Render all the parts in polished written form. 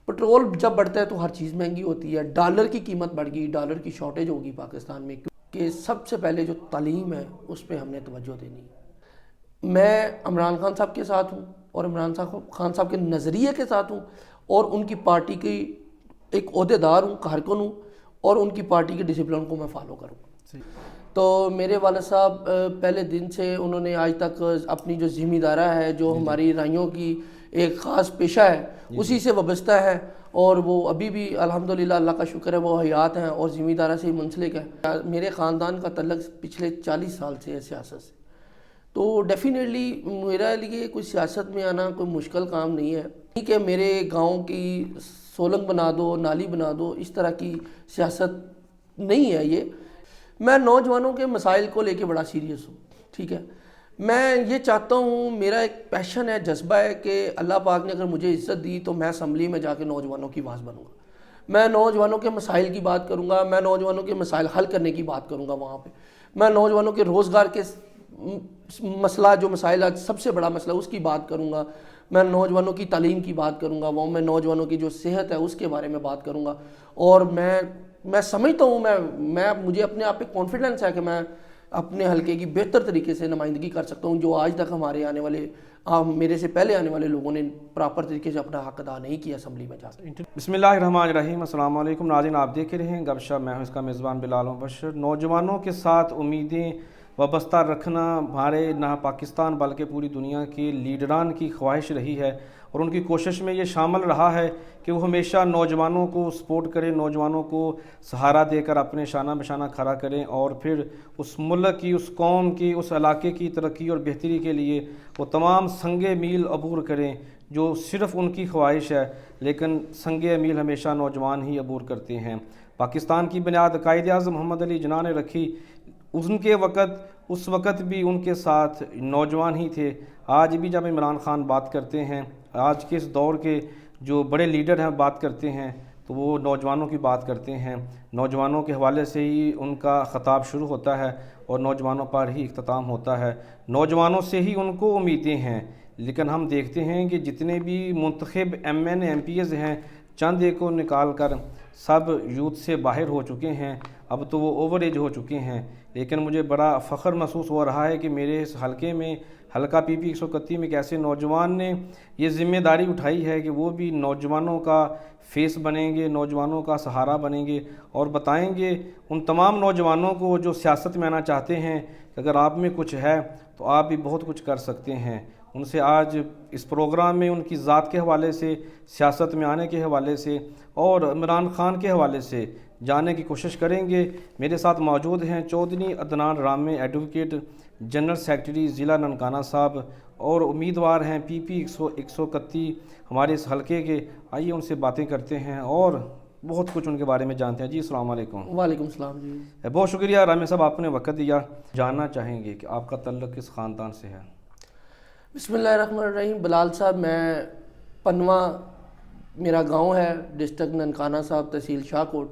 Petrol جب بڑھتا ہے تو ہر چیز مہنگی ہوتی ہے، ڈالر کی قیمت بڑھ گئی، ڈالر کی شارٹیج ہوگی پاکستان میں، کہ سب سے پہلے جو تعلیم ہے اس پہ ہم نے توجہ دینی ہے۔ میں عمران خان صاحب کے ساتھ ہوں، اور عمران خان صاحب کے نظریے کے ساتھ ہوں، اور ان کی پارٹی کی ایک عہدے دار ہوں، کارکن ہوں، اور ان کی پارٹی کے ڈسپلن کو میں فالو کروں۔ تو میرے والد صاحب پہلے دن سے انہوں نے آج تک اپنی جو ذمہ دارہ ہے، جو ہماری رائیوں کی ایک خاص پیشہ ہے، اسی سے وابستہ ہے، اور وہ ابھی بھی الحمدللہ اللہ کا شکر ہے وہ حیات ہیں اور ذمہ دارہ سے ہی منسلک ہے۔ میرے خاندان کا تعلق پچھلے 40 سال سے ہے سیاست سے، تو ڈیفینیٹلی میرے لیے کوئی سیاست میں آنا کوئی مشکل کام نہیں ہے۔ ٹھیک ہے، میرے گاؤں کی سولنگ بنا دو، نالی بنا دو، اس طرح کی سیاست نہیں ہے یہ۔ میں نوجوانوں کے مسائل کو لے کے بڑا سیریس ہوں، ٹھیک ہے۔ میں یہ چاہتا ہوں، میرا ایک پیشن ہے، جذبہ ہے کہ اللہ پاک نے اگر مجھے عزت دی تو میں اسمبلی میں جا کے نوجوانوں کی آواز بنوں گا، میں نوجوانوں کے مسائل کی بات کروں گا، میں نوجوانوں کے مسائل حل کرنے کی بات کروں گا وہاں پہ، میں نوجوانوں کے روزگار کے مسئلہ جو مسائل ہے سب سے بڑا مسئلہ اس کی بات کروں گا، میں نوجوانوں کی تعلیم کی بات کروں گا، وہ میں نوجوانوں کی جو صحت ہے اس کے بارے میں بات کروں گا۔ اور میں سمجھتا ہوں، مجھے اپنے آپ پہ کانفیڈنس ہے کہ میں اپنے حلقے کی بہتر طریقے سے نمائندگی کر سکتا ہوں، جو آج تک ہمارے میرے سے پہلے آنے والے لوگوں نے پراپر طریقے سے اپنا حق ادا نہیں کیا اسمبلی میں جا کے۔ بسم اللہ الرحمن الرحیم۔ السلام علیکم ناظرین، آپ دیکھ رہے ہیں گپ شپ، میں ہوں اس کا میزبان بلال مبشر۔ نوجوانوں کے ساتھ امیدیں وابستہ رکھنا ہمارے نہ پاکستان بلکہ پوری دنیا کے لیڈران کی خواہش رہی ہے، اور ان کی کوشش میں یہ شامل رہا ہے کہ وہ ہمیشہ نوجوانوں کو سپورٹ کریں، نوجوانوں کو سہارا دے کر اپنے شانہ بشانہ کھڑا کریں، اور پھر اس ملک کی، اس قوم کی، اس علاقے کی ترقی اور بہتری کے لیے وہ تمام سنگ میل عبور کریں جو صرف ان کی خواہش ہے، لیکن سنگ میل ہمیشہ نوجوان ہی عبور کرتے ہیں۔ پاکستان کی بنیاد قائد اعظم محمد علی جناح نے رکھی، اس وقت بھی ان کے ساتھ نوجوان ہی تھے۔ آج بھی جب عمران خان بات کرتے ہیں، آج کے اس دور کے جو بڑے لیڈر ہیں بات کرتے ہیں، تو وہ نوجوانوں کی بات کرتے ہیں۔ نوجوانوں کے حوالے سے ہی ان کا خطاب شروع ہوتا ہے اور نوجوانوں پر ہی اختتام ہوتا ہے، نوجوانوں سے ہی ان کو امیدیں ہیں۔ لیکن ہم دیکھتے ہیں کہ جتنے بھی منتخب M N M P As ہیں، چند ایک کو نکال کر سب یوتھ سے باہر ہو چکے ہیں، اب تو وہ اوور ایج ہو چکے ہیں۔ لیکن مجھے بڑا فخر محسوس ہو رہا ہے کہ میرے اس حلقے میں، حلقہ پی پی 131 میں، ایک ایسے نوجوان نے یہ ذمہ داری اٹھائی ہے کہ وہ بھی نوجوانوں کا فیس بنیں گے، نوجوانوں کا سہارا بنیں گے، اور بتائیں گے ان تمام نوجوانوں کو جو سیاست میں آنا چاہتے ہیں کہ اگر آپ میں کچھ ہے تو آپ بھی بہت کچھ کر سکتے ہیں۔ ان سے آج اس پروگرام میں ان کی ذات کے حوالے سے، سیاست میں آنے کے حوالے سے، اور عمران خان کے حوالے سے جاننے کی کوشش کریں گے۔ میرے ساتھ موجود ہیں Chaudhry Adnan Ramay, advocate, general secretary ضلع ننکانہ صاحب، اور امیدوار ہیں پی پی 131 ہمارے اس حلقے کے۔ آئیے ان سے باتیں کرتے ہیں اور بہت کچھ ان کے بارے میں جانتے ہیں۔ جی السلام علیکم۔ وعلیکم السلام جی۔ بہت شکریہ رامے صاحب، آپ نے وقت دیا۔ جاننا چاہیں گے کہ آپ کا تعلق کس خاندان سے ہے؟ بسم اللہ الرحمن الرحیم۔ بلال صاحب، میں پنواں میرا گاؤں ہے، ڈسٹرکٹ ننکانہ صاحب، تحصیل شاہ کوٹ،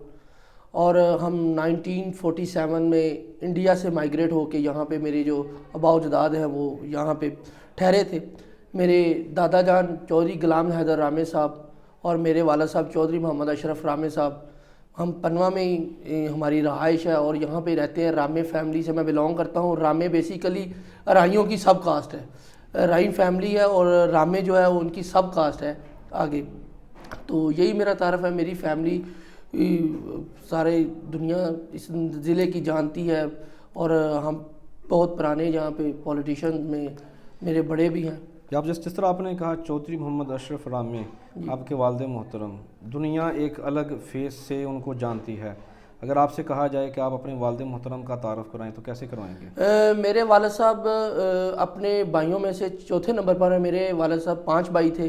اور ہم 1947 میں انڈیا سے مائیگریٹ ہو کے یہاں پہ میرے جو آباء و اجداد ہیں وہ یہاں پہ ٹھہرے تھے۔ میرے دادا جان چودھری غلام حیدر رامے صاحب اور میرے والد صاحب چودھری محمد اشرف رامے صاحب، ہم پنواں میں ہی ہماری رہائش ہے اور یہاں پہ رہتے ہیں۔ رامے فیملی سے میں بلونگ کرتا ہوں۔ رامے بیسیکلی رائیوں کی سب کاسٹ ہے، رائی فیملی ہے، اور رامے جو ہے وہ ان کی سب کاسٹ ہے آگے۔ تو یہی میرا تعارف ہے۔ میری فیملی سارے دنیا اس ضلع کی جانتی ہے، اور ہم بہت پرانے یہاں پہ پولیٹیشین میں میرے بڑے بھی ہیں۔ آپ جس طرح آپ نے کہا چودھری محمد اشرف رامے، آپ کے والد محترم، دنیا ایک الگ فیس سے ان کو جانتی ہے۔ اگر آپ سے کہا جائے کہ آپ اپنے والد محترم کا تعارف کرائیں تو کیسے کروائیں گے؟ میرے والد صاحب اپنے بھائیوں میں سے چوتھے نمبر پر ہیں۔ میرے والد صاحب 5 بھائی تھے،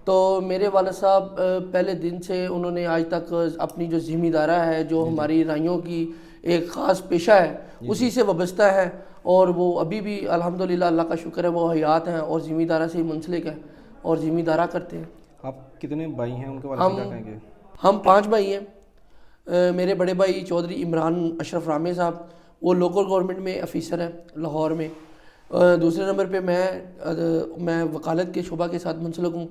تو میرے والد صاحب پہلے دن سے انہوں نے آج تک اپنی جو ذمہ دارہ ہے، جو ہماری رائیوں کی ایک خاص پیشہ ہے، اسی سے وابستہ ہے، اور وہ ابھی بھی الحمدللہ اللہ کا شکر ہے وہ حیات ہیں اور ذمہ دارہ سے ہی منسلک ہیں اور ذمہ دارہ کرتے ہیں۔ آپ کتنے بھائی ہیں؟ ان کے بارے میں کیا کہیں گے؟ ہم 5 بھائی ہیں۔ میرے بڑے بھائی چودھری عمران اشرف رامے صاحب، وہ لوکل گورنمنٹ میں افیسر ہیں لاہور میں۔ دوسرے نمبر پہ میں وکالت کے شعبہ کے ساتھ منسلک ہوں۔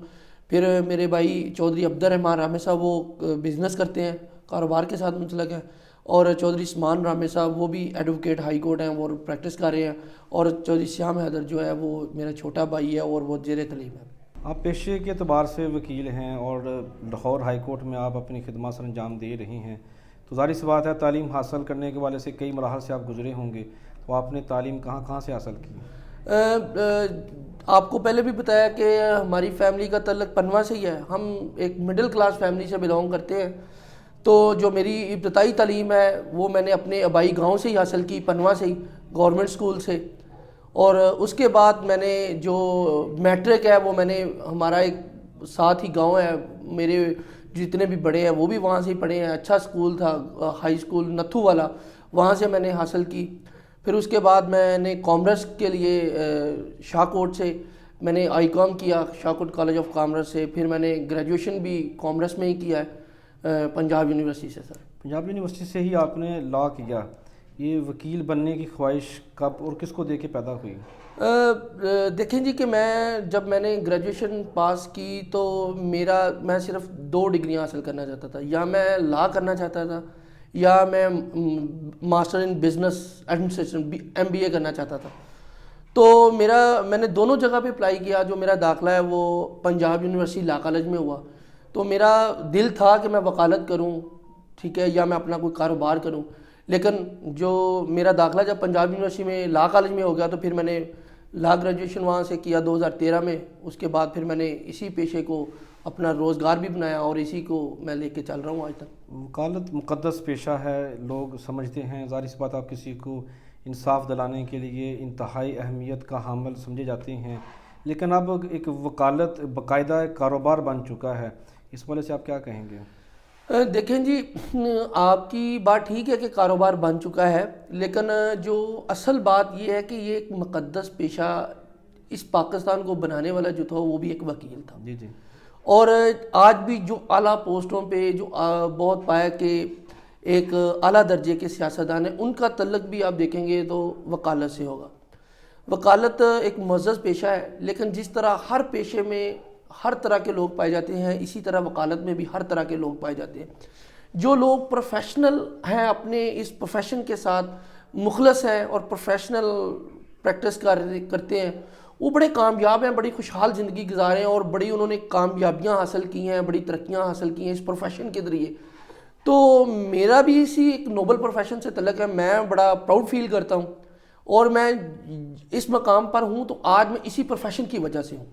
پھر میرے بھائی چودھری عبد الرحمان رامے صاحب وہ بزنس کرتے ہیں، کاروبار کے ساتھ منسلک ہیں، اور چودھری عثمان رامے صاحب وہ بھی ایڈوکیٹ ہائی کورٹ ہیں، وہ پریکٹس کر رہے ہیں، اور چودھری سیام حیدر جو ہے وہ میرا چھوٹا بھائی ہے اور وہ زیر تعلیم ہے۔ آپ پیشے کے اعتبار سے وکیل ہیں اور لاہور ہائی کورٹ میں آپ اپنی خدمات سر انجام دے رہی ہیں، تو ظاہر سی بات ہے تعلیم حاصل کرنے کے والے سے کئی مراحل سے آپ گزرے ہوں گے، تو آپ نے تعلیم کہاں کہاں سے حاصل کی؟ آپ کو پہلے بھی بتایا کہ ہماری فیملی کا تعلق پنواں سے ہی ہے، ہم ایک مڈل کلاس فیملی سے بلونگ کرتے ہیں، تو جو میری ابتدائی تعلیم ہے وہ میں نے اپنے آبائی گاؤں سے ہی حاصل کی، پنواں سے ہی، گورنمنٹ اسکول سے، اور اس کے بعد میں نے جو میٹرک ہے وہ میں نے ہمارا ایک ساتھ ہی گاؤں ہے، میرے جتنے بھی بڑے ہیں وہ بھی وہاں سے ہی پڑھے ہیں، اچھا اسکول تھا ہائی اسکول نتھو والا، وہاں سے میں نے حاصل کی۔ پھر اس کے بعد میں نے کامرس کے لیے شاہ کوٹ سے میں نے آئی کام کیا، شاہ کوٹ کالج آف کامرس سے، پھر میں نے گریجویشن بھی کامرس میں ہی کیا ہے پنجاب یونیورسٹی سے۔ سر پنجاب یونیورسٹی سے ہی آپ نے لا کیا، یہ وکیل بننے کی خواہش کب اور کس کو دیکھ کے پیدا ہوئی؟ دیکھیں جی کہ جب میں نے گریجویشن پاس کی تو میں صرف 2 ڈگریاں حاصل کرنا چاہتا تھا، یا میں لا کرنا چاہتا تھا یا میں master in business administration MBA کرنا چاہتا تھا۔ تو میں نے دونوں جگہ پہ اپلائی کیا، جو میرا داخلہ ہے وہ پنجاب یونیورسٹی لا کالج میں ہوا، تو میرا دل تھا کہ میں وکالت کروں، ٹھیک ہے، یا میں اپنا کوئی کاروبار کروں، لیکن جو میرا داخلہ جب پنجاب یونیورسٹی میں لا کالج میں ہو گیا تو پھر میں نے لا گریجویشن وہاں سے کیا 2013 میں، اس کے بعد پھر میں نے اسی پیشے کو اپنا روزگار بھی بنایا اور اسی کو میں لے کے چل رہا ہوں آج تک۔ وکالت مقدس پیشہ ہے، لوگ سمجھتے ہیں، ظاہر سی بات آپ کسی کو انصاف دلانے کے لیے انتہائی اہمیت کا حامل سمجھے جاتے ہیں، لیکن اب ایک وکالت باقاعدہ کاروبار بن چکا ہے، اس والے سے آپ کیا کہیں گے؟ دیکھیں جی، آپ کی بات ٹھیک ہے کہ کاروبار بن چکا ہے، لیکن جو اصل بات یہ ہے کہ یہ ایک مقدس پیشہ اس پاکستان کو بنانے والا جو تھا وہ بھی ایک وکیل تھا، جی جی، اور آج بھی جو اعلیٰ پوسٹوں پہ جو بہت پایا کہ ایک اعلیٰ درجے کے سیاستدان ہیں، ان کا تعلق بھی آپ دیکھیں گے تو وکالت سے ہوگا۔ وکالت ایک معزز پیشہ ہے، لیکن جس طرح ہر پیشے میں ہر طرح کے لوگ پائے جاتے ہیں، اسی طرح وکالت میں بھی ہر طرح کے لوگ پائے جاتے ہیں۔ جو لوگ پروفیشنل ہیں، اپنے اس پروفیشن کے ساتھ مخلص ہیں اور پروفیشنل پریکٹس کرتے ہیں، وہ بڑے کامیاب ہیں، بڑی خوشحال زندگی گزارے ہیں، اور بڑی انہوں نے کامیابیاں حاصل کی ہیں، بڑی ترقیاں حاصل کی ہیں اس پروفیشن کے ذریعے۔ تو میرا بھی اسی ایک نوبل پروفیشن سے تعلق ہے، میں بڑا پراؤڈ فیل کرتا ہوں، اور میں اس مقام پر ہوں تو آج میں اسی پروفیشن کی وجہ سے ہوں۔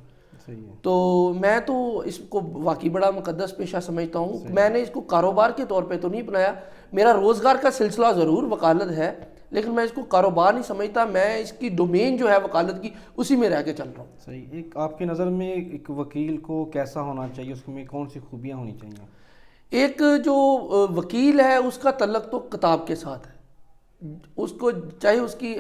صحیح ہے۔ تو میں تو اس کو واقعی بڑا مقدس پیشہ سمجھتا ہوں۔ میں نے اس کو کاروبار کے طور پہ تو نہیں بنایا، میرا روزگار کا سلسلہ ضرور وکالت ہے، لیکن میں اس کو کاروبار نہیں سمجھتا، میں اس کی ڈومین جو ہے وکالت کی اسی میں رہ کے چل رہا ہوں۔ صحیح، ایک آپ کی نظر میں ایک وکیل کو کیسا ہونا چاہیے، اس میں کون سی خوبیاں ہونی چاہیے؟ ایک جو وکیل ہے اس کا تعلق تو کتاب کے ساتھ ہے، اس کو چاہے اس کی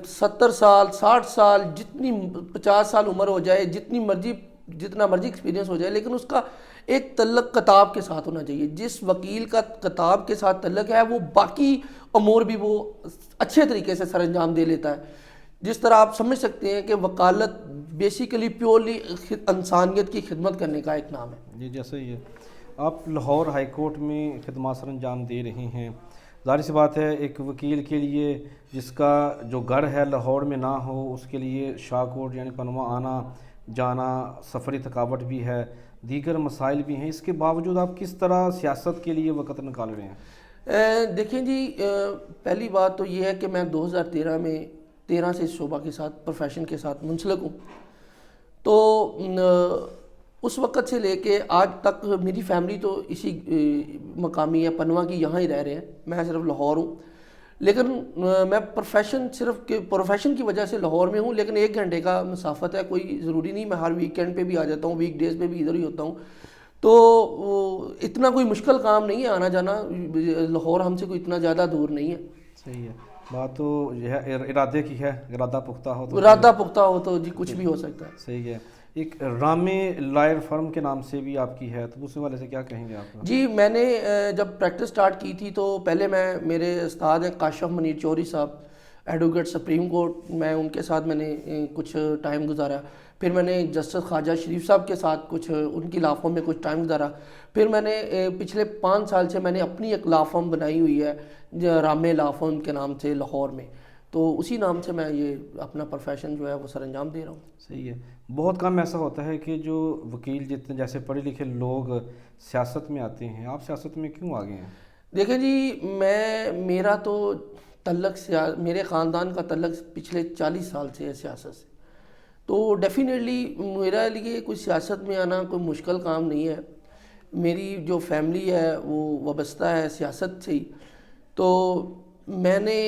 70 سال 60 سال جتنی 50 سال عمر ہو جائے، جتنا مرضی ایکسپیرینس ہو جائے، لیکن اس کا ایک تعلق کتاب کے ساتھ ہونا چاہیے۔ جس وکیل کا کتاب کے ساتھ تعلق ہے وہ باقی امور بھی وہ اچھے طریقے سے سر انجام دے لیتا ہے۔ جس طرح آپ سمجھ سکتے ہیں کہ وکالت بیسیکلی پیورلی انسانیت کی خدمت کرنے کا ایک نام ہے۔ جی جیسے یہ آپ لاہور ہائی کورٹ میں خدمات سر انجام دے رہے ہیں، ظاہر سی بات ہے ایک وکیل کے لیے جس کا جو گھر ہے لاہور میں نہ ہو، اس کے لیے شاہ کوٹ یعنی پنواں آنا جانا سفری تھکاوٹ بھی ہے، دیگر مسائل بھی ہیں، اس کے باوجود آپ کس طرح سیاست کے لیے وقت نکال رہے ہیں؟ دیکھیں جی، پہلی بات تو یہ ہے کہ میں 2013 میں 13 سے اس شعبہ کے ساتھ پروفیشن کے ساتھ منسلک ہوں، تو اس وقت سے لے کے آج تک میری فیملی تو اسی مقامی ہے، پنواں کی، یہاں ہی رہ رہے ہیں، میں صرف لاہور ہوں، لیکن میں پروفیشن کی وجہ سے لاہور میں ہوں، لیکن 1 گھنٹے کا مسافت ہے، کوئی ضروری نہیں میں ہر ویکینڈ پہ بھی آ جاتا ہوں، ویک ڈیز پہ بھی ادھر ہی ہوتا ہوں، تو اتنا کوئی مشکل کام نہیں ہے آنا جانا، لاہور ہم سے کوئی اتنا زیادہ دور نہیں ہے۔ صحیح ہے، بات تو یہ ہے ارادے کی ہے، ارادہ پختہ ہو تو ارادہ پختہ ہو تو جی کچھ بھی ہو سکتا ہے۔ صحیح ہے۔ ایک رامے لائر فرم کے نام سے بھی آپ کی ہے، تو اس والے سے کیا کہیں گے آپ؟ جی، میں نے جب پریکٹس سٹارٹ کی تھی تو پہلے میرے استاد ہیں کاشف منیر چوہری صاحب، ایڈوکیٹ سپریم کورٹ، میں ان کے ساتھ میں نے کچھ ٹائم گزارا، پھر میں نے جسٹس خواجہ شریف صاحب کے ساتھ کچھ ان کی لا فرم میں کچھ ٹائم گزارا. پھر میں نے پچھلے 5 سال سے میں نے اپنی ایک لا فرم بنائی ہوئی ہے رامے لا فرم کے نام سے لاہور میں, تو اسی نام سے میں یہ اپنا پروفیشن جو ہے وہ سر انجام دے رہا ہوں. صحیح ہے. بہت کم ایسا ہوتا ہے کہ جو وکیل جتنے جیسے پڑھے لکھے لوگ سیاست میں آتے ہیں. آپ سیاست میں کیوں آگے ہیں؟ دیکھیں جی, میرا تو تعلق میرے خاندان کا تعلق پچھلے 40 سال سے ہے سیاست سے, تو ڈیفینیٹلی میرا لیے کوئی سیاست میں آنا کوئی مشکل کام نہیں ہے. میری جو فیملی ہے وہ وابستہ ہے سیاست سے ہی. تو میں نے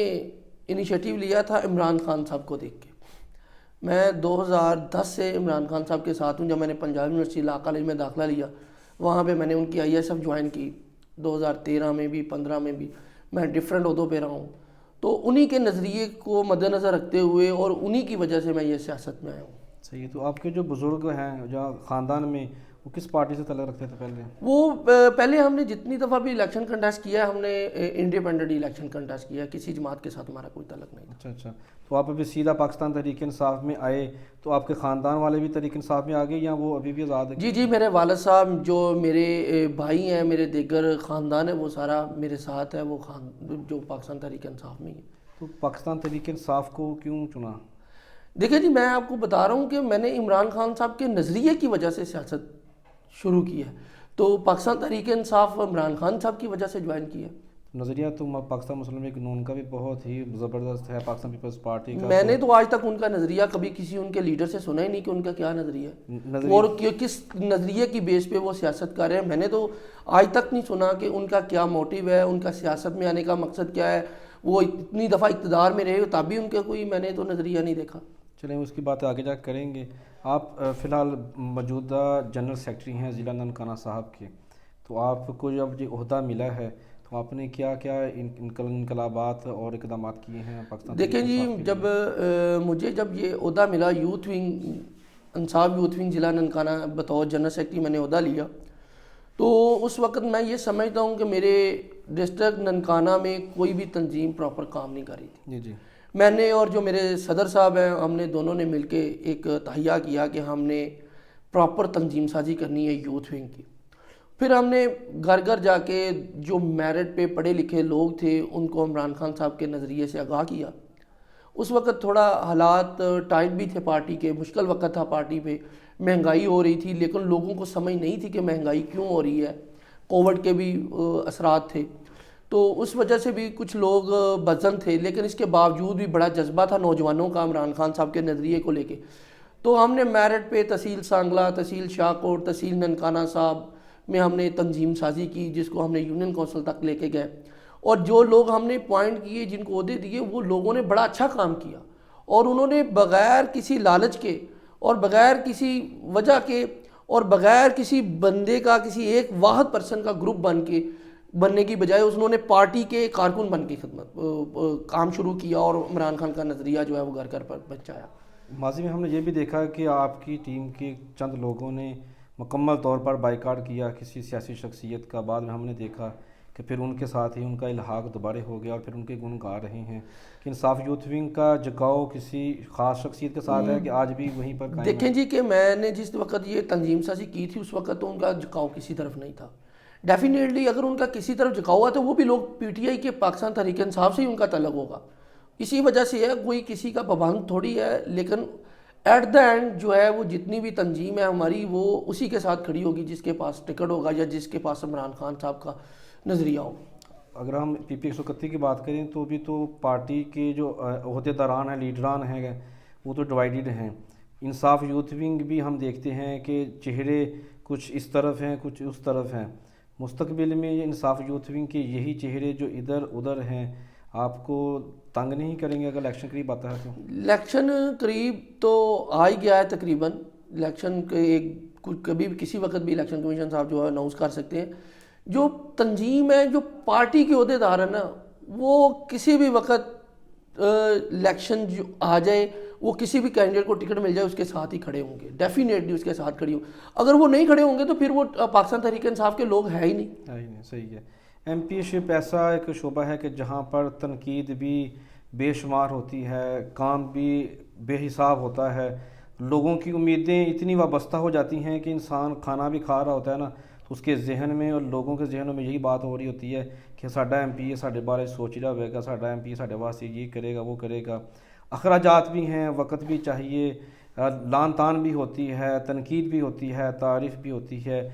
انیشیٹو لیا تھا عمران خان صاحب کو دیکھ کے. میں 2010 سے عمران خان صاحب کے ساتھ ہوں. جب میں نے پنجاب یونیورسٹی لا کالج میں داخلہ لیا, وہاں پہ میں نے ان کی ISF جوائن کی. 2013 میں بھی 15 میں بھی میں ڈفرینٹ عہدوں پہ رہا ہوں. تو انہی کے نظریے کو مد نظر رکھتے ہوئے اور انہی کی وجہ سے میں یہ سیاست میں آیا ہوں. صحیح ہے. تو آپ کے جو بزرگ ہیں جو خاندان میں, وہ کس پارٹی سے تعلق رکھتے تھے پہلے؟ وہ پہلے ہم نے جتنی دفعہ بھی الیکشن کنٹیسٹ کیا ہے, ہم نے انڈیپینڈنٹ الیکشن کنٹیسٹ کیا ہے, کسی جماعت کے ساتھ ہمارا کوئی تعلق نہیں. اچھا. تو آپ ابھی سیدھا پاکستان تحریک انصاف میں آئے, تو آپ کے خاندان والے بھی تحریک انصاف میں آ گئے یا وہ ابھی بھی آزاد ہیں؟ جی, میرے والد صاحب جو میرے بھائی ہیں, میرے دیگر خاندان ہے, وہ سارا میرے ساتھ ہے. وہ جو پاکستان تحریک انصاف میں ہی ہے. تو پاکستان تحریک انصاف کو کیوں چنا؟ دیکھیں جی, میں آپ کو بتا رہا ہوں کہ میں نے عمران خان صاحب کے نظریے کی وجہ سے سیاست شروع کی ہے. تو پاکستان تحریک انصاف عمران خان صاحب کی وجہ سے جوائن کی ہے. نظریہ تو پاکستان مسلم لیگ نون کا بھی بہت ہی زبردست ہے, پاکستان پیپلز پارٹی کا. میں نے تو آج تک ان کا نظریہ کبھی کسی ان کے لیڈر سے سنا ہی نہیں کہ ان کا کیا نظریہ ہے اور کس نظریے کی بیس پہ وہ سیاست کر رہے ہیں. میں نے تو آج تک نہیں سنا کہ ان کا کیا موٹیو ہے, ان کا سیاست میں آنے کا مقصد کیا ہے. وہ اتنی دفعہ اقتدار میں رہے تب بھی ان کا کوئی میں نے تو نظریہ نہیں دیکھا. چلیں اس کی بات آگے جا کریں گے. آپ فی الحال موجودہ جنرل سیکرٹری ہیں ضلع ننکانہ صاحب کے. تو آپ کو جب یہ عہدہ ملا ہے تو آپ نے کیا کیا انقلابات اور اقدامات کیے ہیں پاکستان؟ دیکھیں جی, مجھے جب یہ عہدہ ملا یوتھ ونگ انصاف یوتھ ونگ ضلع ننکانہ بطور جنرل سیکرٹری میں نے عہدہ لیا, تو اس وقت میں یہ سمجھتا ہوں کہ میرے ڈسٹرکٹ ننکانہ میں کوئی بھی تنظیم پراپر کام نہیں کر رہی تھی. جی. میں نے اور جو میرے صدر صاحب ہیں, ہم نے دونوں نے مل کے ایک تہیہ کیا کہ ہم نے پراپر تنظیم سازی کرنی ہے یوتھ ونگ کی. پھر ہم نے گھر گھر جا کے جو میرٹ پہ پڑھے لکھے لوگ تھے ان کو عمران خان صاحب کے نظریے سے آگاہ کیا. اس وقت تھوڑا حالات ٹائٹ بھی تھے پارٹی کے, مشکل وقت تھا پارٹی پہ, مہنگائی ہو رہی تھی, لیکن لوگوں کو سمجھ نہیں تھی کہ مہنگائی کیوں ہو رہی ہے. کووڈ کے بھی اثرات تھے, تو اس وجہ سے بھی کچھ لوگ بزن تھے, لیکن اس کے باوجود بھی بڑا جذبہ تھا نوجوانوں کا عمران خان صاحب کے نظریے کو لے کے. تو ہم نے میرٹ پہ تحصیل سانگلہ, تحصیل شاہکوٹ, تحصیل ننکانہ صاحب میں ہم نے تنظیم سازی کی, جس کو ہم نے یونین کونسل تک لے کے گئے. اور جو لوگ ہم نے پوائنٹ کیے, جن کو عہدے دیے, وہ لوگوں نے بڑا اچھا کام کیا, اور انہوں نے بغیر کسی لالچ کے اور بغیر کسی وجہ کے اور بغیر کسی بندے کا, کسی ایک واحد پرسن کا گروپ بننے کی بجائے انہوں نے پارٹی کے کارکن بن کے خدمت کام شروع کیا اور عمران خان کا نظریہ جو ہے وہ گھر گھر پر پہنچایا. ماضی میں ہم نے یہ بھی دیکھا کہ آپ کی ٹیم کے چند لوگوں نے مکمل طور پر بائیکاٹ کیا کسی سیاسی شخصیت کا. بعد میں ہم نے دیکھا کہ پھر ان کے ساتھ ہی ان کا الحاق دوبارہ ہو گیا اور پھر ان کے گن گا رہے ہیں کہ انصاف یوتھ ونگ کا جھکاؤ کسی خاص شخصیت کے ساتھ ہے کہ آج بھی وہیں پر قائم ہے. دیکھیں جی کہ میں نے جس وقت یہ تنظیم سازی کی تھی اس وقت تو ان کا جھکاؤ کسی طرف نہیں تھا. ڈیفینیٹلی اگر ان کا کسی طرف جھکاؤ ہوا تو وہ بھی لوگ PTI کے پاکستان تحریک انصاف سے ہی ان کا تعلق ہوگا. اسی وجہ سے ہے, کوئی کسی کا پابند تھوڑی ہے, لیکن ایٹ دا اینڈ جو ہے وہ جتنی بھی تنظیم ہے ہماری وہ اسی کے ساتھ کھڑی ہوگی جس کے پاس ٹکٹ ہوگا یا جس کے پاس عمران خان صاحب کا نظریہ ہو. اگر ہم PP 131 کی بات کریں تو بھی تو پارٹی کے جو عہدے داران ہیں, لیڈران ہیں, وہ تو ڈیوائیڈڈ ہیں. انصاف یوتھ ونگ بھی ہم دیکھتے ہیں کہ چہرے کچھ اس طرف ہیں کچھ اس طرف ہیں. مستقبل میں یہ انصاف یوتھ ونگ کے یہی چہرے جو ادھر ادھر ہیں آپ کو تنگ نہیں کریں گے اگر الیکشن قریب آتا ہے تو؟ الیکشن قریب تو آ ہی گیا ہے تقریباً. الیکشن کبھی بھی کسی وقت بھی الیکشن کمیشن صاحب جو ہے اناؤنس کر سکتے ہیں. جو تنظیم ہے, جو پارٹی کے عہدے دار ہیں نا, وہ کسی بھی وقت الیکشن جو آ جائے, وہ کسی بھی کینڈیڈیٹ کو ٹکٹ مل جائے اس کے ساتھ ہی کھڑے ہوں گے, ڈیفینیٹلی اس کے ساتھ کھڑی ہوں. اگر وہ نہیں کھڑے ہوں گے تو پھر وہ پاکستان تحریک انصاف کے لوگ ہیں ہی نہیں. صحیح ہے. MP شپ ایسا ایک شعبہ ہے کہ جہاں پر تنقید بھی بے شمار ہوتی ہے, کام بھی بے حساب ہوتا ہے, لوگوں کی امیدیں اتنی وابستہ ہو جاتی ہیں کہ انسان کھانا بھی کھا رہا ہوتا ہے نا تو اس کے ذہن میں اور لوگوں کے ذہنوں میں یہی بات ہو رہی ہوتی ہے کہ ساڈا ایم پی ساڈے بارے سوچ رہا ہوئے گا, ساڈا ایم پی ساڈے واسطے یہ کرے گا وہ کرے گا. اخراجات بھی ہیں, وقت بھی چاہیے, لان تان بھی ہوتی ہے, تنقید بھی ہوتی ہے, تعریف بھی ہوتی ہے.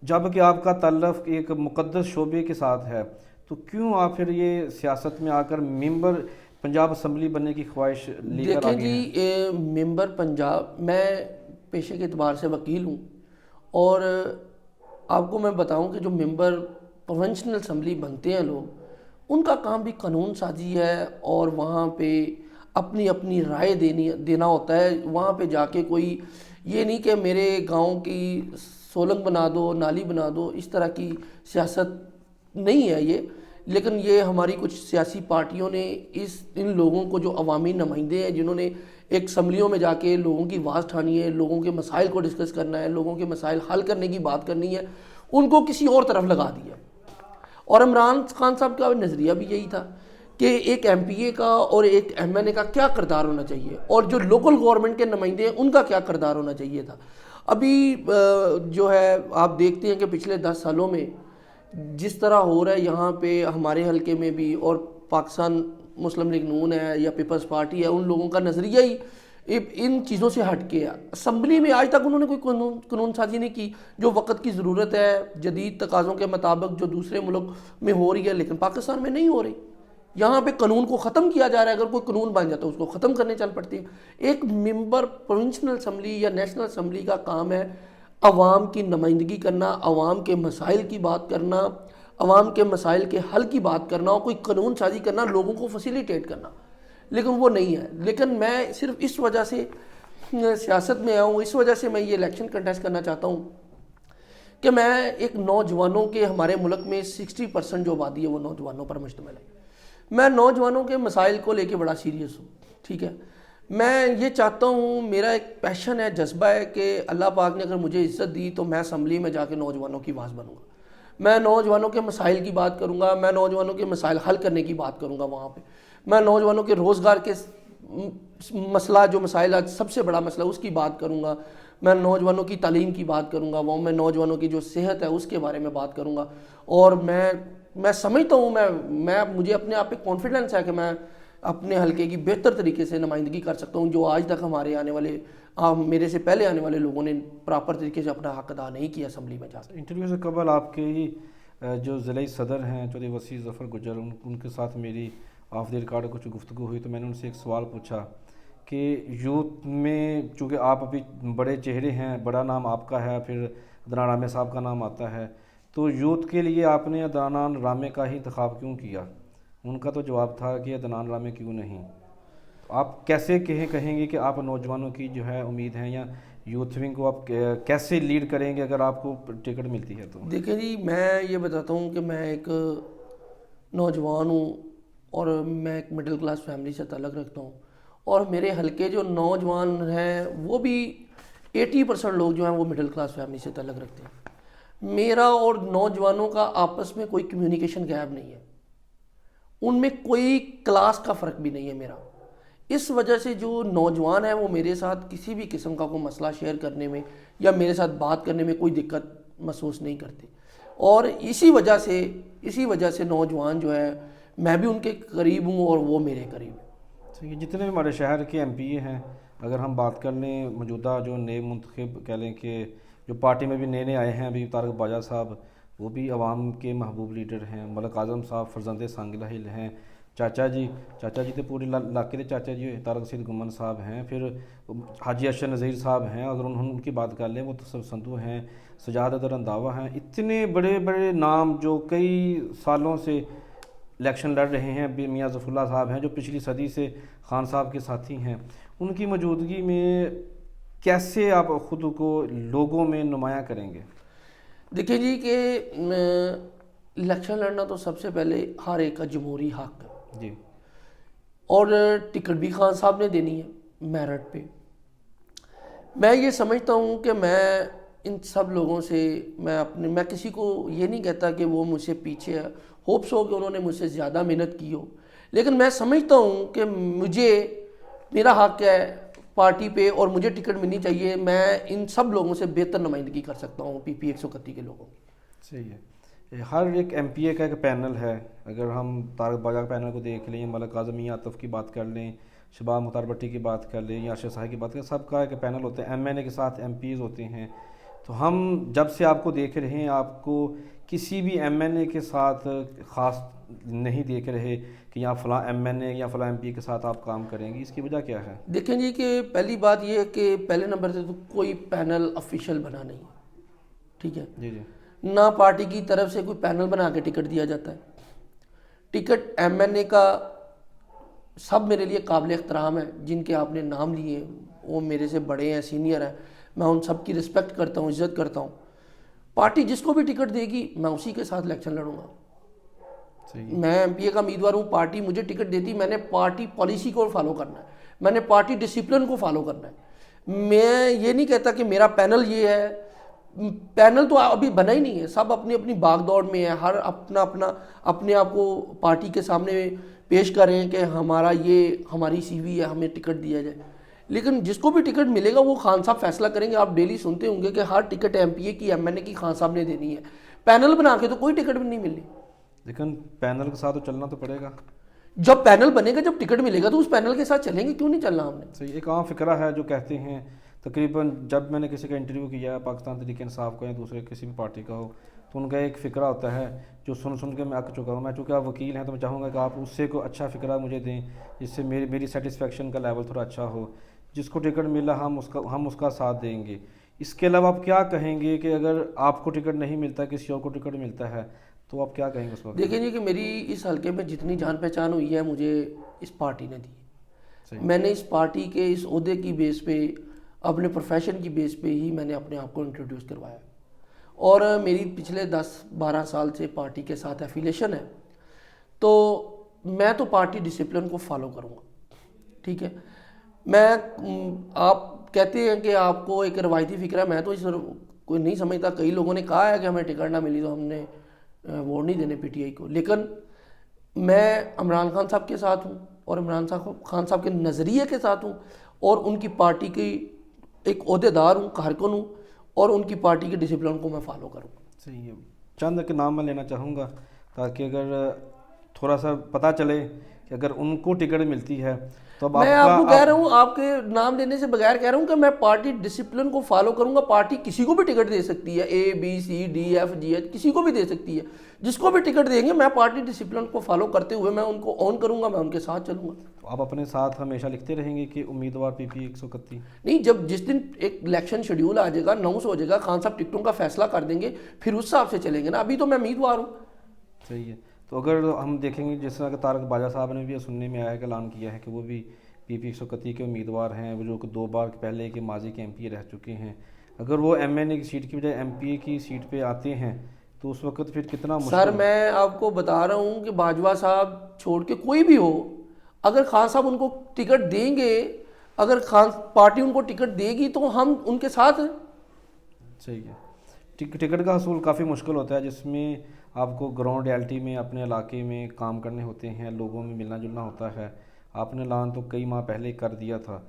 جب کہ آپ کا تعلق ایک مقدس شعبے کے ساتھ ہے تو کیوں آپ پھر یہ سیاست میں آ کر ممبر پنجاب اسمبلی بننے کی خواہش لے کر دیکھیں آگے ہیں؟ جی, ممبر پنجاب, میں پیشے کے اعتبار سے وکیل ہوں, اور آپ کو میں بتاؤں کہ جو ممبر پروونشنل اسمبلی بنتے ہیں لوگ, ان کا کام بھی قانون سازی ہے, اور وہاں پہ اپنی اپنی رائے دینا ہوتا ہے. وہاں پہ جا کے کوئی یہ نہیں کہ میرے گاؤں کی سولنگ بنا دو, نالی بنا دو, اس طرح کی سیاست نہیں ہے یہ. لیکن یہ ہماری کچھ سیاسی پارٹیوں نے ان لوگوں کو, جو عوامی نمائندے ہیں جنہوں نے ایک اسمبلیوں میں جا کے لوگوں کی آواز اٹھانی ہے, لوگوں کے مسائل کو ڈسکس کرنا ہے, لوگوں کے مسائل حل کرنے کی بات کرنی ہے, ان کو کسی اور طرف لگا دیا. اور عمران خان صاحب کا نظریہ بھی یہی تھا کہ ایک ایم پی اے کا اور ایک ایم این اے کا کیا کردار ہونا چاہیے, اور جو لوکل گورنمنٹ کے نمائندے ہیں ان کا کیا کردار ہونا چاہیے تھا. ابھی جو ہے آپ دیکھتے ہیں کہ پچھلے 10 سالوں میں جس طرح ہو رہا ہے یہاں پہ ہمارے حلقے میں بھی, اور پاکستان مسلم لیگ نون ہے یا پیپلز پارٹی ہے, ان لوگوں کا نظریہ ہی ان چیزوں سے ہٹ کے ہے. اسمبلی میں آج تک انہوں نے کوئی قانون سازی نہیں کی جو وقت کی ضرورت ہے, جدید تقاضوں کے مطابق جو دوسرے ملک میں ہو رہی ہے, لیکن پاکستان میں نہیں ہو رہی. یہاں پہ قانون کو ختم کیا جا رہا ہے, اگر کوئی قانون بن جاتا ہے اس کو ختم کرنے چل پڑتے ہیں. ایک ممبر پروونشنل اسمبلی یا نیشنل اسمبلی کا کام ہے عوام کی نمائندگی کرنا, عوام کے مسائل کی بات کرنا, عوام کے مسائل کے حل کی بات کرنا, اور کوئی قانون سازی کرنا, لوگوں کو فیسیلیٹیٹ کرنا. لیکن وہ نہیں ہے. لیکن میں صرف اس وجہ سے سیاست میں آیا ہوں, اس وجہ سے میں یہ الیکشن کنٹیسٹ کرنا چاہتا ہوں کہ میں ایک نوجوانوں کے, ہمارے ملک میں 60% جو آبادی ہے وہ نوجوانوں پر مشتمل ہے. میں نوجوانوں کے مسائل کو لے کے بڑا سیریس ہوں. ٹھیک ہے, میں یہ چاہتا ہوں, میرا ایک پیشن ہے, جذبہ ہے کہ اللہ پاک نے اگر مجھے عزت دی تو میں اسمبلی میں جا کے نوجوانوں کی آواز بنوں گا. میں نوجوانوں کے مسائل کی بات کروں گا, میں نوجوانوں کے مسائل حل کرنے کی بات کروں گا. وہاں پہ میں نوجوانوں کے روزگار کے مسئلہ, جو مسائل آج سب سے بڑا مسئلہ, اس کی بات کروں گا. میں نوجوانوں کی تعلیم کی بات کروں گا, وہ میں نوجوانوں کی جو صحت ہے اس کے بارے میں بات کروں گا. اور میں سمجھتا ہوں, مجھے اپنے آپ پہ کانفیڈنس ہے کہ میں اپنے حلقے کی بہتر طریقے سے نمائندگی کر سکتا ہوں, جو آج تک ہمارے آنے والے, میرے سے پہلے آنے والے لوگوں نے پراپر طریقے سے اپنا حق ادا نہیں کیا اسمبلی میں جا کر. انٹرویو سے قبل آپ کے ہی جو ضلعی صدر ہیں چودھری وسیع ظفر گجر, ان کے ساتھ میری آف دی ریکارڈ کچھ گفتگو ہوئی تو میں نے ان سے ایک سوال پوچھا کہ یوتھ میں چونکہ آپ ابھی بڑے چہرے ہیں, بڑا نام آپ کا ہے, پھر عدنان رامے صاحب کا نام آتا ہے, تو یوتھ کے لیے آپ نے عدنان رامے کا ہی انتخاب کیوں کیا؟ ان کا تو جواب تھا کہ عدنان رامے کیوں نہیں. آپ کیسے کہیں گے کہ آپ نوجوانوں کی جو ہے امید ہیں, یا یوتھ ونگ کو آپ کیسے لیڈ کریں گے اگر آپ کو ٹکٹ ملتی ہے تو؟ دیکھیں جی, میں یہ بتاتا ہوں کہ میں ایک نوجوان ہوں, اور میں ایک مڈل کلاس فیملی سے تعلق رکھتا ہوں, اور میرے حلقے جو نوجوان ہیں وہ بھی 80% لوگ جو ہیں وہ مڈل کلاس فیملی سے تعلق رکھتے ہیں. میرا اور نوجوانوں کا آپس میں کوئی کمیونیکیشن گیپ نہیں ہے, ان میں کوئی کلاس کا فرق بھی نہیں ہے میرا. اس وجہ سے جو نوجوان ہیں وہ میرے ساتھ کسی بھی قسم کا کوئی مسئلہ شیئر کرنے میں یا میرے ساتھ بات کرنے میں کوئی دقت محسوس نہیں کرتے. اور اسی وجہ سے نوجوان جو ہے, میں بھی ان کے قریب ہوں اور وہ میرے قریب ہیں. جتنے بھی ہمارے شہر کے ایم پی اے ہیں, اگر ہم بات کر لیں موجودہ جو نئے منتخب کہہ لیں کہ جو پارٹی میں بھی نئے آئے ہیں, ابھی طارق باجوہ صاحب, وہ بھی عوام کے محبوب لیڈر ہیں. ملک اعظم صاحب فرزند سانگلہ ہل ہیں. چاچا جی تو پورے علاقے کے چاچا جی طارق سید گمن صاحب ہیں. پھر حاجی اشرف نذیر صاحب ہیں, اگر ان کی بات کر لیں وہ تو سندھو ہیں. سجاد ادر رنداوا ہیں. اتنے بڑے بڑے نام جو کئی سالوں سے الیکشن لڑ رہے ہیں. میاں ظفر اللہ صاحب ہیں جو پچھلی صدی سے خان صاحب کے ساتھی ہیں. ان کی موجودگی میں کیسے آپ خود کو لوگوں میں نمایاں کریں گے؟ دیکھیں جی کہ الیکشن لڑنا تو سب سے پہلے ہر ایک کا جمہوری حق ہے جی, اور ٹکٹ بھی خان صاحب نے دینی ہے میرٹ پہ. میں یہ سمجھتا ہوں کہ میں ان سب لوگوں سے میں کسی کو یہ نہیں کہتا کہ وہ مجھ سے پیچھے ہے, ہوپس ہو کہ انہوں نے مجھ سے زیادہ محنت کی ہو, لیکن میں سمجھتا ہوں کہ میرا حق ہے پارٹی پہ اور مجھے ٹکٹ ملنی چاہیے. میں ان سب لوگوں سے بہتر نمائندگی کر سکتا ہوں پی پی 131 کے لوگوں کی. صحیح ہے. ہر ایک ایم پی اے کا ایک پینل ہے. اگر ہم طارق باجوہ پینل کو دیکھ لیں، ملک اعظم میاں عاطف کی بات کر لیں، شباب مختار بٹی کی بات کر لیں یا ارشد صاحب کی بات کریں، سب کا ایک پینل ہوتا ہے. ایم این اے کے ساتھ ایم پیز ہوتے ہیں. تو ہم جب سے آپ کو دیکھ رہے ہیں، آپ کو کسی بھی ایم این اے کے ساتھ خاص نہیں دیکھ رہے کہ یہاں فلاں ایم این اے یا فلاں ایم پی کے ساتھ آپ کام کریں گے. اس کی وجہ کیا ہے؟ دیکھیں جی کہ پہلی بات یہ ہے کہ پہلے نمبر سے تو کوئی پینل آفیشیل بنا نہیں ہے. ٹھیک ہے. جی جی. نہ پارٹی کی طرف سے کوئی پینل بنا کے ٹکٹ دیا جاتا ہے. ٹکٹ ایم این اے کا سب میرے لیے قابل احترام ہے. جن کے آپ نے نام لیے وہ میرے سے بڑے ہیں، سینئر ہیں. میں ان سب کی رسپیکٹ کرتا ہوں، عزت کرتا ہوں. پارٹی جس کو بھی ٹکٹ دے گی میں اسی کے ساتھ الیکشن لڑوں گا. میں ایم پی اے کا امیدوار ہوں. پارٹی مجھے ٹکٹ دیتی، میں نے پارٹی پالیسی کو فالو کرنا ہے، میں نے پارٹی ڈسپلن کو فالو کرنا ہے. میں یہ نہیں کہتا کہ میرا پینل یہ ہے. پینل تو ابھی بنا ہی نہیں ہے. سب اپنی اپنی باغ دوڑ میں ہے. ہر اپنا اپنے آپ کو پارٹی کے سامنے پیش کر رہے ہیں کہ ہمارا یہ ہماری سی وی ہے، ہمیں ٹکٹ دیا جائے. لیکن جس کو بھی ٹکٹ ملے گا وہ خان صاحب فیصلہ کریں گے. آپ ڈیلی سنتے ہوں گے کہ ہر ٹکٹ ایم پی اے کی، ایم این اے کی خان صاحب نے دینی ہے. پینل بنا کے تو کوئی ٹکٹ بھی نہیں ملنی. لیکن پینل کے ساتھ تو چلنا تو پڑے گا. جب پینل بنے گا، جب ٹکٹ ملے گا تو اس پینل کے ساتھ چلیں گے. کیوں نہیں چلنا ہم نے؟ صحیح. ایک عام فکرہ ہے جو کہتے ہیں، تقریباً جب میں نے کسی کا انٹرویو کیا ہے، پاکستان تحریک انصاف کا یا دوسرے کسی بھی پارٹی کا ہو، تو ان کا ایک فکرہ ہوتا ہے جو سن کے میں اک چکا ہوں. میں چونکہ آپ وکیل ہیں تو میں چاہوں گا کہ آپ اس سے کوئی اچھا فکرہ مجھے دیں جس سے میری سیٹسفیکشن کا لیول تھوڑا اچھا ہو. جس کو ٹکٹ ملا ہم اس کا ساتھ دیں گے. اس کے علاوہ آپ کیا کہیں گے کہ اگر آپ کو ٹکٹ نہیں ملتا، کسی اور کو ٹکٹ ملتا ہے، تو آپ کیا کہیں گے اس وقت؟ دیکھیں جی کہ میری اس حلقے میں جتنی جان پہچان ہوئی ہے مجھے اس پارٹی نے دی. میں نے اس پارٹی کے اس عہدے کی بیس پہ، اپنے پروفیشن کی بیس پہ ہی میں نے اپنے آپ کو انٹروڈیوس کروایا. اور میری پچھلے 10-12 سال سے پارٹی کے ساتھ ایفیلیشن ہے. تو میں تو پارٹی ڈسپلن کو فالو کروں گا. ٹھیک ہے. میں آپ کہتے ہیں کہ آپ کو ایک روایتی فکر ہے. میں تو اس کوئی نہیں سمجھتا. کئی لوگوں نے کہا ہے کہ ہمیں ٹکٹ نہ ملی تو ہم نے ووٹ نہیں دینے پی ٹی آئی کو. لیکن میں عمران خان صاحب کے ساتھ ہوں اور عمران خان صاحب کے نظریے کے ساتھ ہوں اور ان کی پارٹی کی ایک عہدے دار ہوں، کارکن ہوں اور ان کی پارٹی کے ڈسپلن کو میں فالو کروں. صحیح ہے. چند کے نام میں لینا چاہوں گا تاکہ اگر تھوڑا سا پتہ چلے کہ اگر ان کو ٹکٹ ملتی ہے تو اب میں آپ کو کہہ رہا ہوں، آپ کے نام لینے سے بغیر کہہ رہا ہوں کہ میں پارٹی ڈسپلن کو فالو کروں گا. پارٹی کسی کو بھی ٹکٹ دے سکتی ہے، A B C D F G H, کسی کو بھی دے سکتی ہے. جس کو بھی ٹکٹ دیں گے میں پارٹی ڈسپلن کو فالو کرتے ہوئے میں ان کو آن کروں گا، میں ان کے ساتھ چلوں گا. آپ اپنے ساتھ ہمیشہ لکھتے رہیں گے کہ امیدوار پی پی 131؟ نہیں، جس دن ایک الیکشن شیڈیول آ جائے گا، اناؤنس ہو جائے گا، خان صاحب ٹکٹوں کا فیصلہ کر دیں گے، پھر اس حساب سے چلیں گے نا. ابھی تو میں امیدوار ہوں. صحیح ہے. تو اگر ہم دیکھیں گے جس طرح کہ طارق باجوہ صاحب نے بھی سننے میں آیا کہ اعلان کیا ہے کہ وہ بھی پی پی 131 کے امیدوار ہیں، وہ جو کہ 2 بار پہلے کے ماضی کے ایم پی اے رہ چکے ہیں. اگر وہ ایم این اے کی سیٹ کی بجائے ایم پی اے کی سیٹ پہ آتے ہیں تو اس وقت پھر کتنا مشکل؟ سر میں آپ کو بتا رہا ہوں کہ باجوہ صاحب چھوڑ کے کوئی بھی ہو، اگر خان صاحب ان کو ٹکٹ دیں گے، اگر پارٹی ان کو ٹکٹ دے گی تو ہم ان کے ساتھ ہیں. صحیح ہے. ٹکٹ کا حصول کافی مشکل ہوتا ہے، جس میں آپ کو گراؤنڈ ریالٹی میں اپنے علاقے میں کام کرنے ہوتے ہیں، لوگوں میں ملنا جلنا ہوتا ہے. آپ نے اعلان تو کئی ماہ پہلے کر دیا تھا.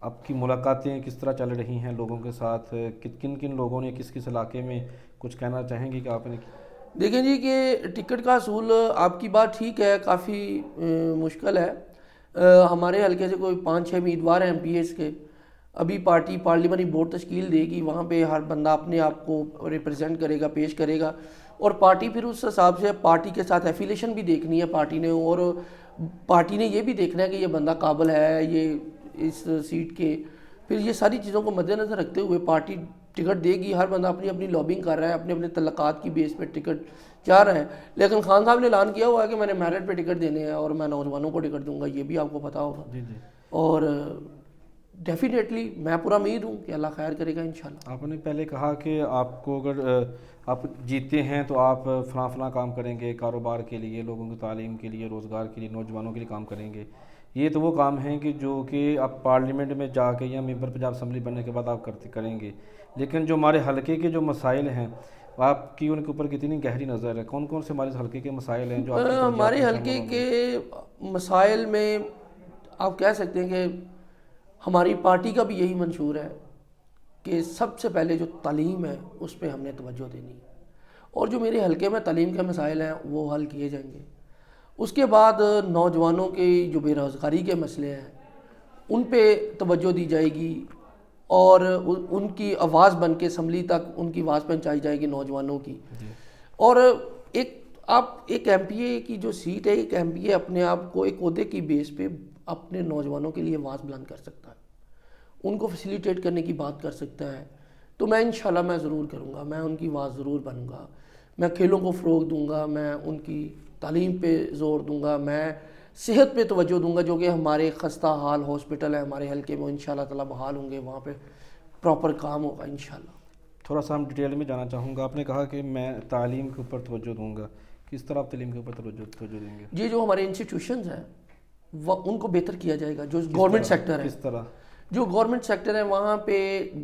آپ کی ملاقاتیں کس طرح چل رہی ہیں لوگوں کے ساتھ؟ کن لوگوں نے کس علاقے میں کچھ کہنا چاہیں گے کہ آپ نے؟ دیکھیں جی کہ ٹکٹ کا حصول، آپ کی بات ٹھیک ہے، کافی مشکل ہے. ہمارے حلقے سے کوئی 5-6 امیدوار ہیں ایم پی ایس کے. ابھی پارٹی پارلیمنٹ بورڈ تشکیل دے گی، وہاں پہ ہر بندہ اپنے آپ کو ریپرزینٹ کرے گا، پیش کرے گا، اور پارٹی پھر اس حساب سے پارٹی کے ساتھ ایفیلیشن بھی دیکھنی ہے پارٹی نے، اور پارٹی نے یہ بھی دیکھنا ہے کہ یہ بندہ قابل ہے یہ اس سیٹ کے. پھر یہ ساری چیزوں کو مد نظر رکھتے ہوئے پارٹی ٹکٹ دے گی. ہر بندہ اپنی اپنی لابنگ کر رہا ہے، اپنے اپنے تعلقات کی بیس پہ ٹکٹ چاہ رہے ہیں. لیکن خان صاحب نے اعلان کیا ہوا ہے کہ میں نے میرٹ پہ ٹکٹ دینے ہیں اور میں نوجوانوں کو ٹکٹ دوں گا. یہ بھی آپ کو پتا ہوگا. جی جی. اور ڈیفینیٹلی میں پورا امید ہوں کہ اللہ خیر کرے گا انشاءاللہ. آپ نے پہلے کہا کہ آپ کو اگر آپ جیتے ہیں تو آپ فلاں کام کریں گے، کاروبار کے لیے، لوگوں کی تعلیم کے لیے، روزگار کے لیے، نوجوانوں کے لیے کام کریں گے. یہ تو وہ کام ہیں کہ جو کہ آپ پارلیمنٹ میں جا کے یا ممبر پنجاب اسمبلی بننے کے بعد آپ کریں گے. لیکن جو ہمارے حلقے کے جو مسائل ہیں، آپ کی ان کے اوپر کتنی گہری نظر ہے؟ کون سے ہمارے حلقے کے مسائل ہیں جو ہمارے حلقے کے مسائل میں آپ کہہ سکتے ہیں کہ ہماری پارٹی کا بھی یہی منشور ہے کہ سب سے پہلے جو تعلیم ہے اس پہ ہم نے توجہ دینی ہے، اور جو میرے حلقے میں تعلیم کے مسائل ہیں وہ حل کیے جائیں گے۔ اس کے بعد نوجوانوں کی جو بے روزگاری کے مسئلے ہیں ان پہ توجہ دی جائے گی، اور ان کی آواز بن کے اسمبلی تک ان کی آواز پہنچائی جائے گی نوجوانوں کی۔ اور ایک ایم پی اے کی جو سیٹ ہے، ایک ایم پی اے اپنے آپ کو ایک عہدے کی بیس پہ اپنے نوجوانوں کے لیے آواز بلند کر سکتا ہے، ان کو فیسیلیٹیٹ کرنے کی بات کر سکتا ہے۔ تو میں انشاءاللہ میں ضرور کروں گا، میں ان کی آواز ضرور بنوں گا، میں کھیلوں کو فروغ دوں گا، میں ان کی تعلیم پہ زور دوں گا، میں صحت پہ توجہ دوں گا، جو کہ ہمارے خستہ حال ہاسپٹل ہے ہمارے حلقے میں انشاءاللہ تعالیٰ بحال ہوں گے، وہاں پہ پراپر کام ہوگا انشاءاللہ۔ تھوڑا سا ہم ڈیٹیل میں جانا چاہوں گا، آپ نے کہا کہ میں تعلیم کے اوپر توجہ دوں گا، کس طرح آپ تعلیم کے اوپر توجہ دیں گے؟ جی، جو ہمارے انسٹیٹیوشنز ہیں وہ ان کو بہتر کیا جائے گا۔ جو گورنمنٹ سیکٹر ہے، کس طرح؟ جو گورنمنٹ سیکٹر ہے وہاں پہ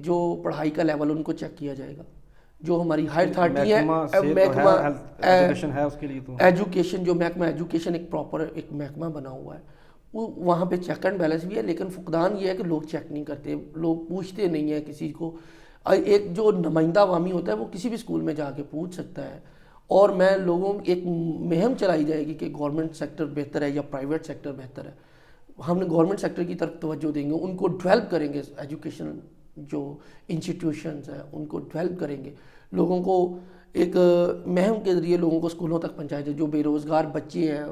جو پڑھائی کا لیول ان کو چیک کیا جائے گا۔ جو ہماری ہائر اتھارٹی ہے محکمہ ایجوکیشن ہے، اس کے لیے تو ایجوکیشن، جو محکمہ ایجوکیشن ایک پراپر ایک محکمہ بنا ہوا ہے، وہاں پہ چیک اینڈ بیلنس بھی ہے، لیکن فقدان یہ ہے کہ لوگ چیک نہیں کرتے، لوگ پوچھتے نہیں ہیں کسی کو۔ ایک جو نمائندہ عوامی ہوتا ہے وہ کسی بھی اسکول میں جا کے پوچھ سکتا ہے، اور میں لوگوں ایک مہم چلائی جائے گی کہ گورنمنٹ سیکٹر بہتر ہے یا پرائیویٹ سیکٹر بہتر ہے۔ ہم نے گورنمنٹ سیکٹر کی طرف توجہ دیں گے، ان کو ڈیولپ کریں گے، ایجوکیشن جو انسٹیٹیوشنز ہیں ان کو ڈیولپ کریں گے، لوگوں کو ایک مہم کے ذریعے لوگوں کو اسکولوں تک پہنچایا جائے۔ جو بے روزگار بچے ہیں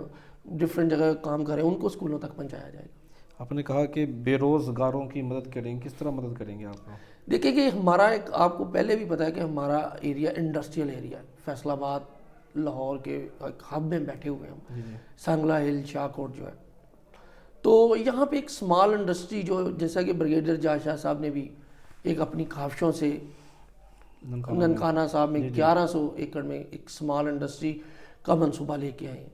ڈفرینٹ جگہ کام کر رہے ہیں ان کو اسکولوں تک پہنچایا جائے گا۔ آپ نے کہا کہ بے روزگاروں کی مدد کریں گے، کس طرح مدد کریں گے آپ؟ دیکھیں کہ ہمارا ایک آپ کو پہلے بھی پتا ہے کہ ہمارا ایریا انڈسٹریل ایریا ہے، فیصل آباد لاہور کے ایک ہب میں بیٹھے ہوئے ہیں ہم، سنگلا ہل شاہ کوٹ جو ہے، تو یہاں پہ ایک سمال انڈسٹری جو جیسا کہ بریگیڈیئر جاج شاہ صاحب نے بھی ایک اپنی خواہشوں سے ننکانہ صاحب میں 1100 ایکڑ میں ایک سمال انڈسٹری کا منصوبہ لے کے آئے ہیں۔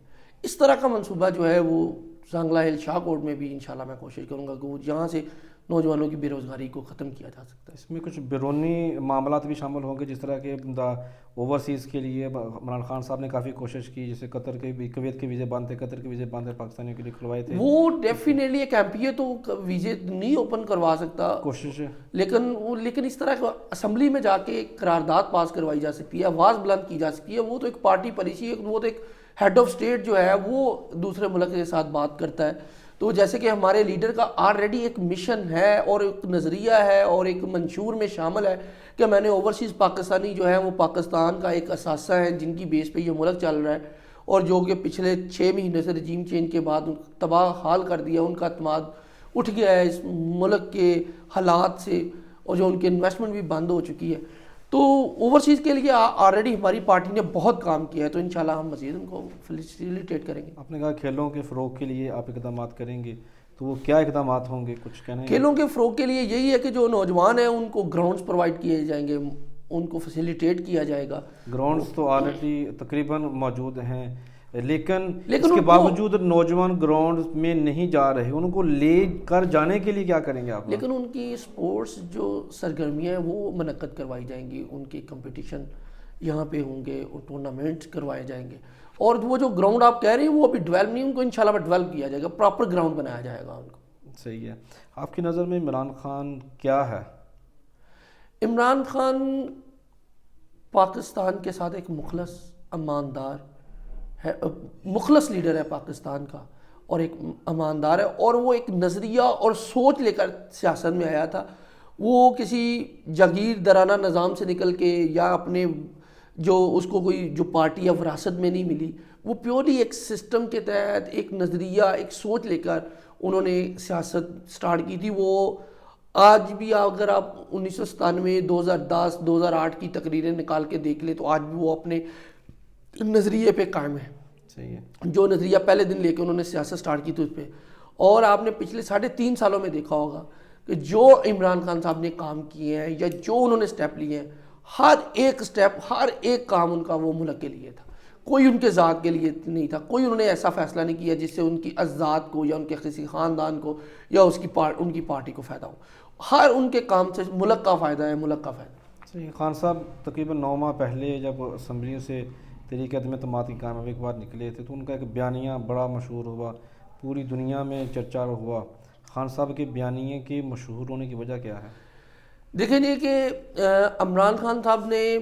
اس طرح کا منصوبہ جو ہے وہ سنگلا ہل شاہ کوٹ میں بھی انشاءاللہ میں کوشش کروں گا کہ وہ یہاں سے نوجوانوں کی بے روزگاری کو ختم کیا جا سکتا ہے۔ اس میں کچھ بیرونی معاملات بھی شامل ہوں گے، جس طرح کہ اوورسیز کے لیے عمران خان صاحب نے کافی کوشش کی، جیسے قطر کے بھی، کویت کے ویزے بند تھے، قطر کے ویزے بند تھے، پاکستانیوں کے لیے کھلوائے تھے۔ وہ ڈیفینیٹلی ایک ایم پی اے تو ویزے نہیں اوپن کروا سکتا، کوشش لیکن اس طرح اسمبلی میں جا کے قرارداد پاس کروائی جا سکتی ہے، آواز بلند کی جا سکتی ہے۔ وہ تو ایک پارٹی پالیسی ہے، وہ تو ایک ہیڈ آف اسٹیٹ جو ہے وہ دوسرے ملک کے ساتھ بات کرتا ہے۔ تو جیسے کہ ہمارے لیڈر کا آلریڈی ایک مشن ہے اور ایک نظریہ ہے اور ایک منشور میں شامل ہے کہ میں نے اوورسیز پاکستانی جو ہیں وہ پاکستان کا ایک اثاثہ ہیں جن کی بیس پہ یہ ملک چل رہا ہے، اور جو کہ پچھلے 6 مہینے سے رجیم چینج کے بعد تباہ حال کر دیا، ان کا اعتماد اٹھ گیا ہے اس ملک کے حالات سے، اور جو ان کی انویسٹمنٹ بھی بند ہو چکی ہے۔ تو اوورسیز کے لیے آلریڈی ہماری پارٹی نے بہت کام کیا ہے، تو انشاءاللہ ہم مزید ان کو فیسیلیٹیٹ کریں گے۔ آپ نے کہا کھیلوں کے فروغ کے لیے آپ اقدامات کریں گے، تو وہ کیا اقدامات ہوں گے، کچھ کہنا ہے؟ کھیلوں کے فروغ کے لیے یہی ہے کہ جو نوجوان ہیں ان کو گراؤنڈز پرووائڈ کیے جائیں گے، ان کو فیسیلیٹیٹ کیا جائے گا۔ گراؤنڈز تو آلریڈی تقریباً موجود ہیں، لیکن اس کے باوجود نوجوان گراؤنڈ میں نہیں جا رہے، ان کو لے کر جانے کے لیے کیا کریں گے آپ؟ لیکن ان کی سپورٹس جو سرگرمیاں ہیں وہ منعقد کروائی جائیں گی، ان کے کمپٹیشن یہاں پہ ہوں گے اور ٹورنامنٹس کروائے جائیں گے، اور وہ جو گراؤنڈ آپ کہہ رہے ہیں وہ ابھی ڈیولپ نہیں، ان کو انشاءاللہ ڈیولپ کیا جائے گا، پراپر گراؤنڈ بنایا جائے گا ان کو۔ صحیح ہے۔ آپ کی نظر میں عمران خان کیا ہے؟ عمران خان پاکستان کے ساتھ ایک مخلص ایماندار ہے، مخلص لیڈر ہے پاکستان کا، اور ایک ایماندار ہے، اور وہ ایک نظریہ اور سوچ لے کر سیاست میں آیا تھا۔ وہ کسی جاگیردارانہ نظام سے نکل کے یا اپنے جو اس کو کوئی جو پارٹی یا وراثت میں نہیں ملی، وہ پیورلی ایک سسٹم کے تحت ایک نظریہ ایک سوچ لے کر انہوں نے سیاست سٹارٹ کی تھی۔ وہ آج بھی اگر آپ 1997 2010 2008 کی تقریریں نکال کے دیکھ لیں تو آج بھی وہ اپنے نظریے پہ قائم ہے۔ صحیح ہے۔ جو نظریہ پہلے دن لے کے انہوں نے سیاست سٹارٹ کی تھی اس پہ، اور آپ نے پچھلے 3.5 سالوں میں دیکھا ہوگا کہ جو عمران خان صاحب نے کام کیے ہیں یا جو انہوں نے سٹیپ لیے ہیں، ہر ایک سٹیپ ہر ایک کام ان کا وہ ملک کے لیے تھا، کوئی ان کے ذات کے لیے نہیں تھا۔ کوئی انہوں نے ایسا فیصلہ نہیں کیا جس سے ان کی ذات کو یا ان کے کسی خاندان کو یا ان کی پارٹی کو فائدہ ہو۔ ہر ان کے کام سے ملک کا فائدہ ہے، ملک کا فائدہ۔ صحیح۔ خان صاحب تقریباً 9 ماہ پہلے جب اسمبلیوں سے تحریک عدم اعتماد کی کامیابی کے بعد نکلے تھے تو ان کا ایک بیانیہ بڑا مشہور ہوا، پوری دنیا میں چرچا ہوا خان صاحب کے بیانیے کے مشہور ہونے کی وجہ کیا ہے؟ دیکھیں جی کہ عمران خان صاحب نے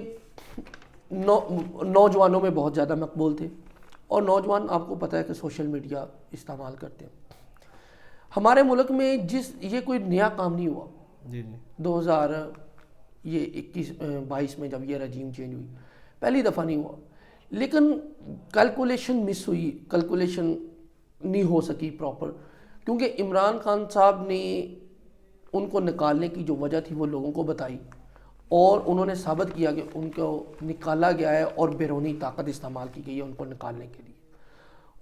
نوجوانوں میں بہت زیادہ مقبول تھے، اور نوجوان آپ کو پتہ ہے کہ سوشل میڈیا استعمال کرتے ہیں. ہمارے ملک میں یہ کوئی نیا کام نہیں ہوا. جی جی 2021-22 میں جب یہ رجیم چینج ہوئی پہلی دفعہ نہیں ہوا، لیکن کیلکولیشن مس ہوئی، کیلکولیشن نہیں ہو سکی پراپر، کیونکہ عمران خان صاحب نے ان کو نکالنے کی جو وجہ تھی وہ لوگوں کو بتائی، اور انہوں نے ثابت کیا کہ ان کو نکالا گیا ہے اور بیرونی طاقت استعمال کی گئی ہے ان کو نکالنے کے لیے،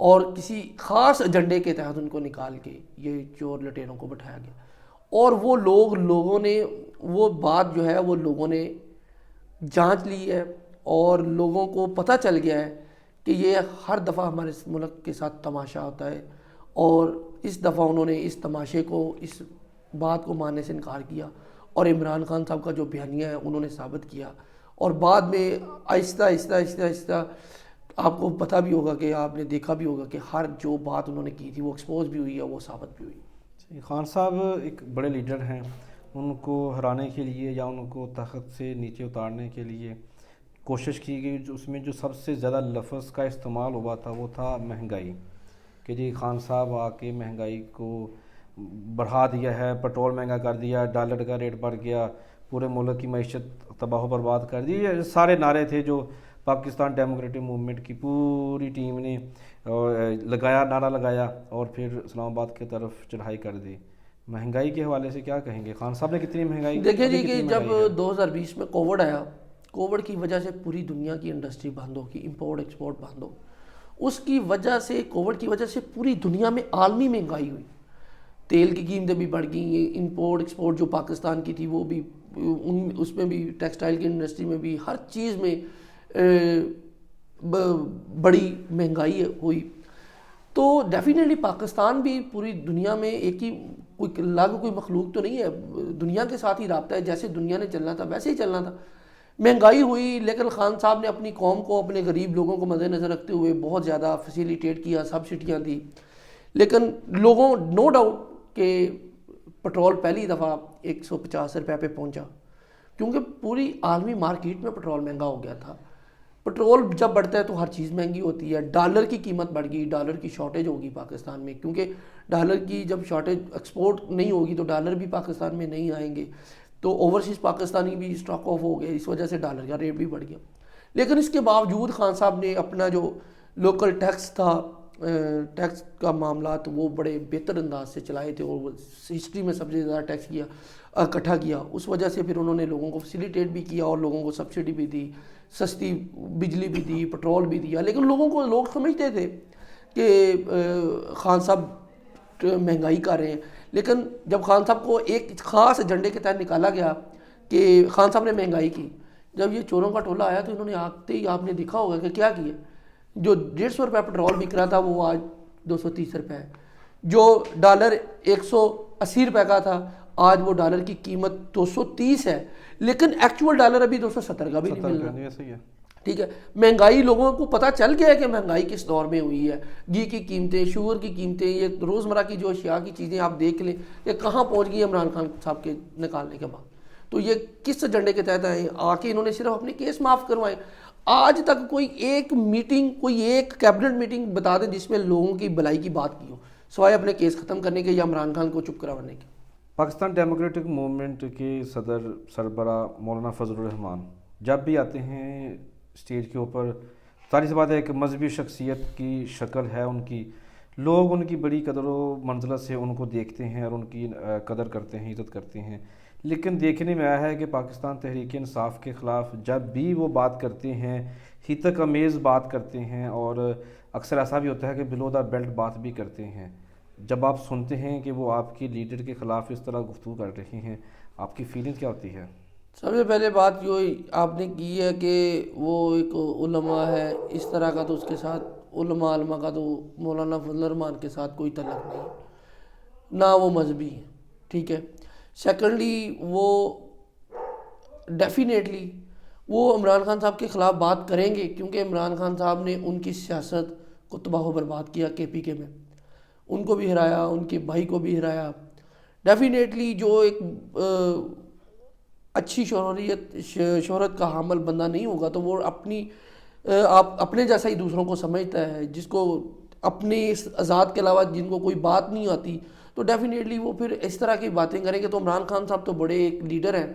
اور کسی خاص ایجنڈے کے تحت ان کو نکال کے یہ چور لٹیروں کو بٹھایا گیا. اور وہ لوگوں نے وہ بات جو ہے وہ لوگوں نے جانچ لی ہے، اور لوگوں کو پتہ چل گیا ہے کہ یہ ہر دفعہ ہمارے ملک کے ساتھ تماشا ہوتا ہے، اور اس دفعہ انہوں نے اس تماشے کو، اس بات کو ماننے سے انکار کیا، اور عمران خان صاحب کا جو بیانیہ ہے انہوں نے ثابت کیا، اور بعد میں آہستہ آہستہ آپ کو پتہ بھی ہوگا کہ آپ نے دیکھا بھی ہوگا کہ ہر جو بات انہوں نے کی تھی وہ ایکسپوز بھی ہوئی ہے، وہ ثابت بھی ہوئی. خان صاحب ایک بڑے لیڈر ہیں، ان کو ہرانے کے لیے یا ان کو تخت سے نیچے اتارنے کے لیے کوشش کی گئی، جو اس میں جو سب سے زیادہ لفظ کا استعمال ہوا تھا وہ تھا مہنگائی، کہ جی خان صاحب آ کے مہنگائی کو بڑھا دیا ہے، پٹرول مہنگا کر دیا، ڈالر کا ریٹ بڑھ گیا، پورے ملک کی معیشت تباہ و برباد کر دی. یہ سارے نعرے تھے جو پاکستان ڈیموکریٹک موومنٹ کی پوری ٹیم نے نعرہ لگایا اور پھر اسلام آباد کی طرف چڑھائی کر دی. مہنگائی کے حوالے سے کیا کہیں گے؟ خان صاحب نے کتنی مہنگائی دیکھیں جی کہ جب 2020 میں کووڈ آیا، کووڈ کی وجہ سے پوری دنیا کی انڈسٹری بند ہو گئی، امپورٹ ایکسپورٹ بند ہو، اس کی وجہ سے، کووڈ کی وجہ سے پوری دنیا میں عالمی مہنگائی ہوئی. تیل کی قیمتیں بھی بڑھ گئیں، امپورٹ ایکسپورٹ جو پاکستان کی تھی وہ بھی، اس میں بھی، ٹیکسٹائل کی انڈسٹری میں بھی، ہر چیز میں بڑی مہنگائی ہوئی. تو ڈیفینیٹلی پاکستان بھی پوری دنیا میں ایک ہی کوئی مخلوق تو نہیں ہے، دنیا کے ساتھ ہی رابطہ ہے، جیسے دنیا نے چلنا تھا ویسے ہی چلنا تھا. مہنگائی ہوئی، لیکن خان صاحب نے اپنی قوم کو، اپنے غریب لوگوں کو مد نظر رکھتے ہوئے بہت زیادہ فیسیلیٹیٹ کیا، سبسڈیاں دی. لیکن لوگوں، نو ڈاؤٹ کہ پٹرول پہلی دفعہ 150 روپے پہ پہنچا، کیونکہ پوری عالمی مارکیٹ میں پٹرول مہنگا ہو گیا تھا. پٹرول جب بڑھتا ہے تو ہر چیز مہنگی ہوتی ہے. ڈالر کی قیمت بڑھ گئی، ڈالر کی شارٹیج ہوگی پاکستان میں، کیونکہ ڈالر کی جب شارٹیج، ایکسپورٹ نہیں ہوگی تو ڈالر بھی پاکستان میں نہیں آئیں گے، تو اوورسیز پاکستانی بھی اسٹاک آف ہو گئے، اس وجہ سے ڈالر کا ریٹ بھی بڑھ گیا. لیکن اس کے باوجود خان صاحب نے اپنا جو لوکل ٹیکس تھا، ٹیکس کا معاملات وہ بڑے بہتر انداز سے چلائے تھے، اور ہسٹری میں سب سے زیادہ ٹیکس کیا، اکٹھا کیا. اس وجہ سے پھر انہوں نے لوگوں کو فیسیلیٹیٹ بھی کیا، اور لوگوں کو سبسڈی بھی دی، سستی بجلی بھی دی، پٹرول بھی دیا. لیکن لوگ سمجھتے تھے کہ خان صاحب مہنگائی کر رہے ہیں. لیکن جب خان صاحب کو ایک خاص ایجنڈے کے تحت نکالا گیا کہ خان صاحب نے مہنگائی کی، جب یہ چوروں کا ٹولہ آیا تو انہوں نے آتے ہی آپ نے دیکھا ہوگا کہ کیا کیا. جو 150 روپے پٹرول بک رہا تھا وہ آج 230 روپے ہے. جو ڈالر 180 روپے کا تھا آج وہ ڈالر کی قیمت 230 ہے، لیکن ایکچول ڈالر ابھی 270 کا بھی نہیں مل رہا. ٹھیک ہے، مہنگائی لوگوں کو پتہ چل گیا ہے کہ مہنگائی کس دور میں ہوئی ہے. گھی کی قیمتیں، شوگر کی قیمتیں، یہ روزمرہ کی جو اشیاء کی چیزیں آپ دیکھ لیں کہ کہاں پہنچ گئی عمران خان صاحب کے نکالنے کے بعد. تو یہ کس ایجنڈے کے تحت آئے؟ آ کے انہوں نے صرف اپنے کیس معاف کروائے. آج تک کوئی ایک میٹنگ، کوئی ایک کیبنٹ میٹنگ بتا دیں جس میں لوگوں کی بھلائی کی بات کی ہو، سوائے اپنے کیس ختم کرنے کے یا عمران خان کو چپ کروانے کے. پاکستان ڈیموکریٹک موومنٹ کے صدر سربراہ مولانا فضل الرحمان جب بھی آتے ہیں اسٹیج کے اوپر، ظاہر سی بات ہے ایک مذہبی شخصیت کی شکل ہے ان کی، لوگ ان کی بڑی قدر و منزلت سے ان کو دیکھتے ہیں اور ان کی قدر کرتے ہیں، عزت کرتے ہیں. لیکن دیکھنے میں آیا ہے کہ پاکستان تحریک انصاف کے خلاف جب بھی وہ بات کرتے ہیں، ہتک امیز بات کرتے ہیں، اور اکثر ایسا بھی ہوتا ہے کہ بلو دا بیلٹ بات بھی کرتے ہیں. جب آپ سنتے ہیں کہ وہ آپ کی لیڈر کے خلاف اس طرح گفتگو کر رہے ہیں، آپ کی فیلنگ کیا ہوتی ہے؟ سب سے پہلے بات جو آپ نے کی ہے کہ وہ ایک علماء ہے، اس طرح کا تو اس کے ساتھ علماء کا تو مولانا فضل الرحمان کے ساتھ کوئی تعلق نہیں، نہ وہ مذہبی ہیں. ٹھیک ہے. سیکنڈلی وہ ڈیفینیٹلی وہ عمران خان صاحب کے خلاف بات کریں گے، کیونکہ عمران خان صاحب نے ان کی سیاست کو تباہ و برباد کیا کے پی کے میں. ان کو بھی ہرایا، ان کے بھائی کو بھی ہرایا، ڈیفینیٹلی جو ایک اچھی شہرت کا حامل بندہ نہیں ہوگا تو وہ اپنے جیسا ہی دوسروں کو سمجھتا ہے، جس کو اپنے اس ذات کے علاوہ جن کو کوئی بات نہیں آتی، تو ڈیفینیٹلی وہ پھر اس طرح کی باتیں کریں گے. تو عمران خان صاحب تو بڑے ایک لیڈر ہیں،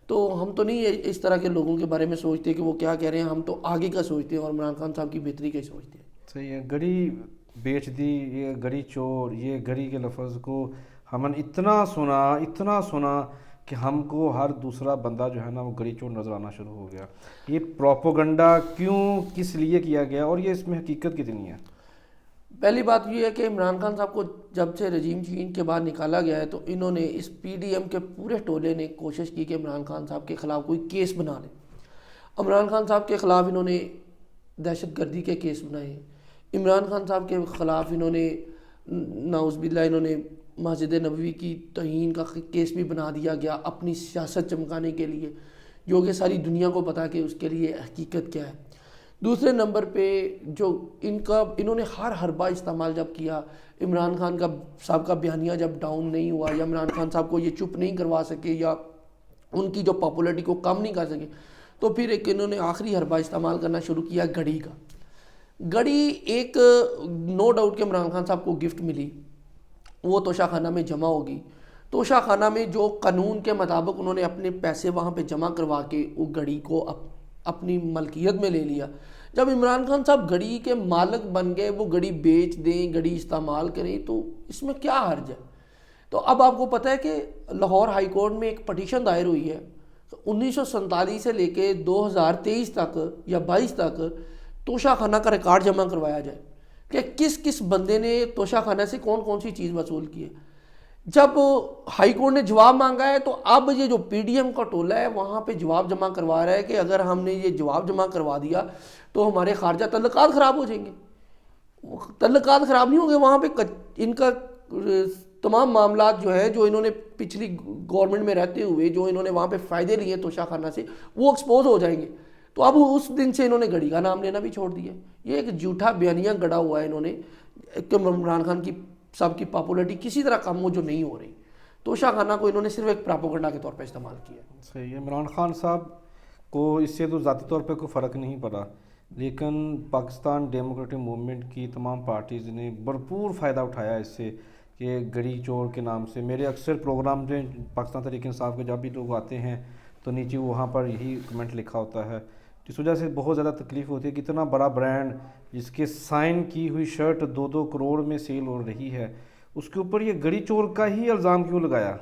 تو ہم تو نہیں اس طرح کے لوگوں کے بارے میں سوچتے کہ وہ کیا کہہ رہے ہیں، ہم تو آگے کا سوچتے ہیں اور عمران خان صاحب کی بہتری کا ہی سوچتے ہیں. صحیح ہے. گڑی بیچ دی، یہ گڑی چور، یہ گڑی کے لفظ کو ہم نے اتنا سنا کہ ہم کو ہر دوسرا بندہ جو ہے نا وہ گڑی چور نظر آنا شروع ہو گیا. یہ پروپوگنڈا کیوں، کس لیے کیا گیا، اور یہ اس میں حقیقت کتنی ہے؟ پہلی بات یہ ہے کہ عمران خان صاحب کو جب سے رجیم چینج کے بعد نکالا گیا ہے تو انہوں نے اس پی ڈی ایم کے پورے ٹولے نے کوشش کی کہ عمران خان صاحب کے خلاف کوئی کیس بنا لیں. عمران خان صاحب کے خلاف انہوں نے دہشت گردی کے کیس بنائے، عمران خان صاحب کے خلاف انہوں نے نعوذ باللہ انہوں نے مسجد نبوی کی توہین کا کیس بھی بنا دیا گیا اپنی سیاست چمکانے کے لیے، جو کہ ساری دنیا کو پتا کہ اس کے لیے حقیقت کیا ہے. دوسرے نمبر پہ جو انہوں نے ہر حربہ استعمال جب کیا، عمران خان صاحب کا بیانیہ جب ڈاؤن نہیں ہوا یا عمران خان صاحب کو یہ چپ نہیں کروا سکے یا ان کی جو پاپولیرٹی کو کم نہیں کر سکے، تو پھر ایک انہوں نے آخری حربہ استعمال کرنا شروع کیا گھڑی کا. گھڑی ایک نو ڈاؤٹ کہ عمران خان صاحب کو گفٹ ملی، وہ توشہ خانہ میں جمع ہوگی. توشہ خانہ میں جو قانون کے مطابق انہوں نے اپنے پیسے وہاں پہ جمع کروا کے وہ گھڑی کو اپنی ملکیت میں لے لیا. جب عمران خان صاحب گھڑی کے مالک بن گئے، وہ گھڑی بیچ دیں، گھڑی استعمال کریں، تو اس میں کیا حرج ہے؟ تو اب آپ کو پتہ ہے کہ لاہور ہائی کورٹ میں ایک پٹیشن دائر ہوئی ہے 1947 سے لے کے 2023 تک یا 22 تک توشہ خانہ کا ریکارڈ جمع کروایا جائے کہ کس کس بندے نے توشہ خانہ سے کون کون سی چیز وصول کی ہے. جب ہائی کورٹ نے جواب مانگا ہے تو اب یہ جو پی ڈی ایم کا ٹولہ ہے وہاں پہ جواب جمع کروا رہا ہے کہ اگر ہم نے یہ جواب جمع کروا دیا تو ہمارے خارجہ تعلقات خراب ہو جائیں گے. تعلقات خراب نہیں ہوں گے، وہاں پہ ان کا تمام معاملات جو ہے جو انہوں نے پچھلی گورنمنٹ میں رہتے ہوئے جو انہوں نے وہاں پہ فائدے لیے توشہ خانہ سے، وہ ایکسپوز ہو جائیں گے. تو اب اس دن سے انہوں نے گھڑی کا نام لینا بھی چھوڑ دیا. یہ ایک جھوٹا بیانیہ گڑا ہوا ہے انہوں نے کہ عمران خان کی سب کی پاپولیرٹی کسی طرح کم ہو جو نہیں ہو رہی. توشہ خانہ کو انہوں نے صرف ایک پراپوگنڈا کے طور پہ استعمال کیا. صحیح ہے. عمران خان صاحب کو اس سے تو ذاتی طور پہ کوئی فرق نہیں پڑا، لیکن پاکستان ڈیموکریٹک موومنٹ کی تمام پارٹیز نے بھرپور فائدہ اٹھایا اس سے کہ گڑی چور کے نام سے. میرے اکثر پروگرام میں پاکستان تحریک انصاف کے جب بھی لوگ آتے ہیں تو نیچے وہاں پر یہی کمنٹ لکھا ہوتا ہے، جس وجہ سے بہت زیادہ تکلیف ہوتی ہے کہ اتنا بڑا برانڈ جس کے سائن کی ہوئی شرٹ 2-2 کروڑ میں سیل ہو رہی ہے، اس کے اوپر یہ گڑی چور کا ہی الزام کیوں لگایا؟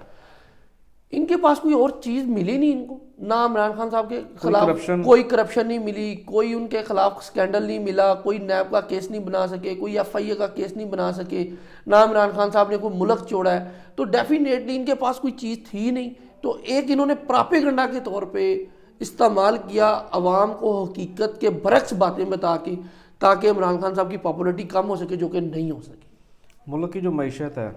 ان کے پاس کوئی اور چیز ملی نہیں ان کو، نہ عمران خان صاحب کے خلاف کوئی کرپشن نہیں ملی، کوئی ان کے خلاف سکینڈل نہیں ملا، کوئی نیب کا کیس نہیں بنا سکے، کوئی ایف آئی اے کا کیس نہیں بنا سکے، نہ عمران خان صاحب نے کوئی ملک چھوڑا ہے. تو ڈیفینیٹلی ان کے پاس کوئی چیز تھی نہیں. تو ایک انہوں نے پراپیگنڈا کے طور پہ استعمال کیا عوام کو حقیقت کے برعکس باتیں بتا کے تاکہ عمران خان صاحب کی پاپولیرٹی کم ہو سکے، جو کہ نہیں ہو سکی. ملک کی جو معیشت ہے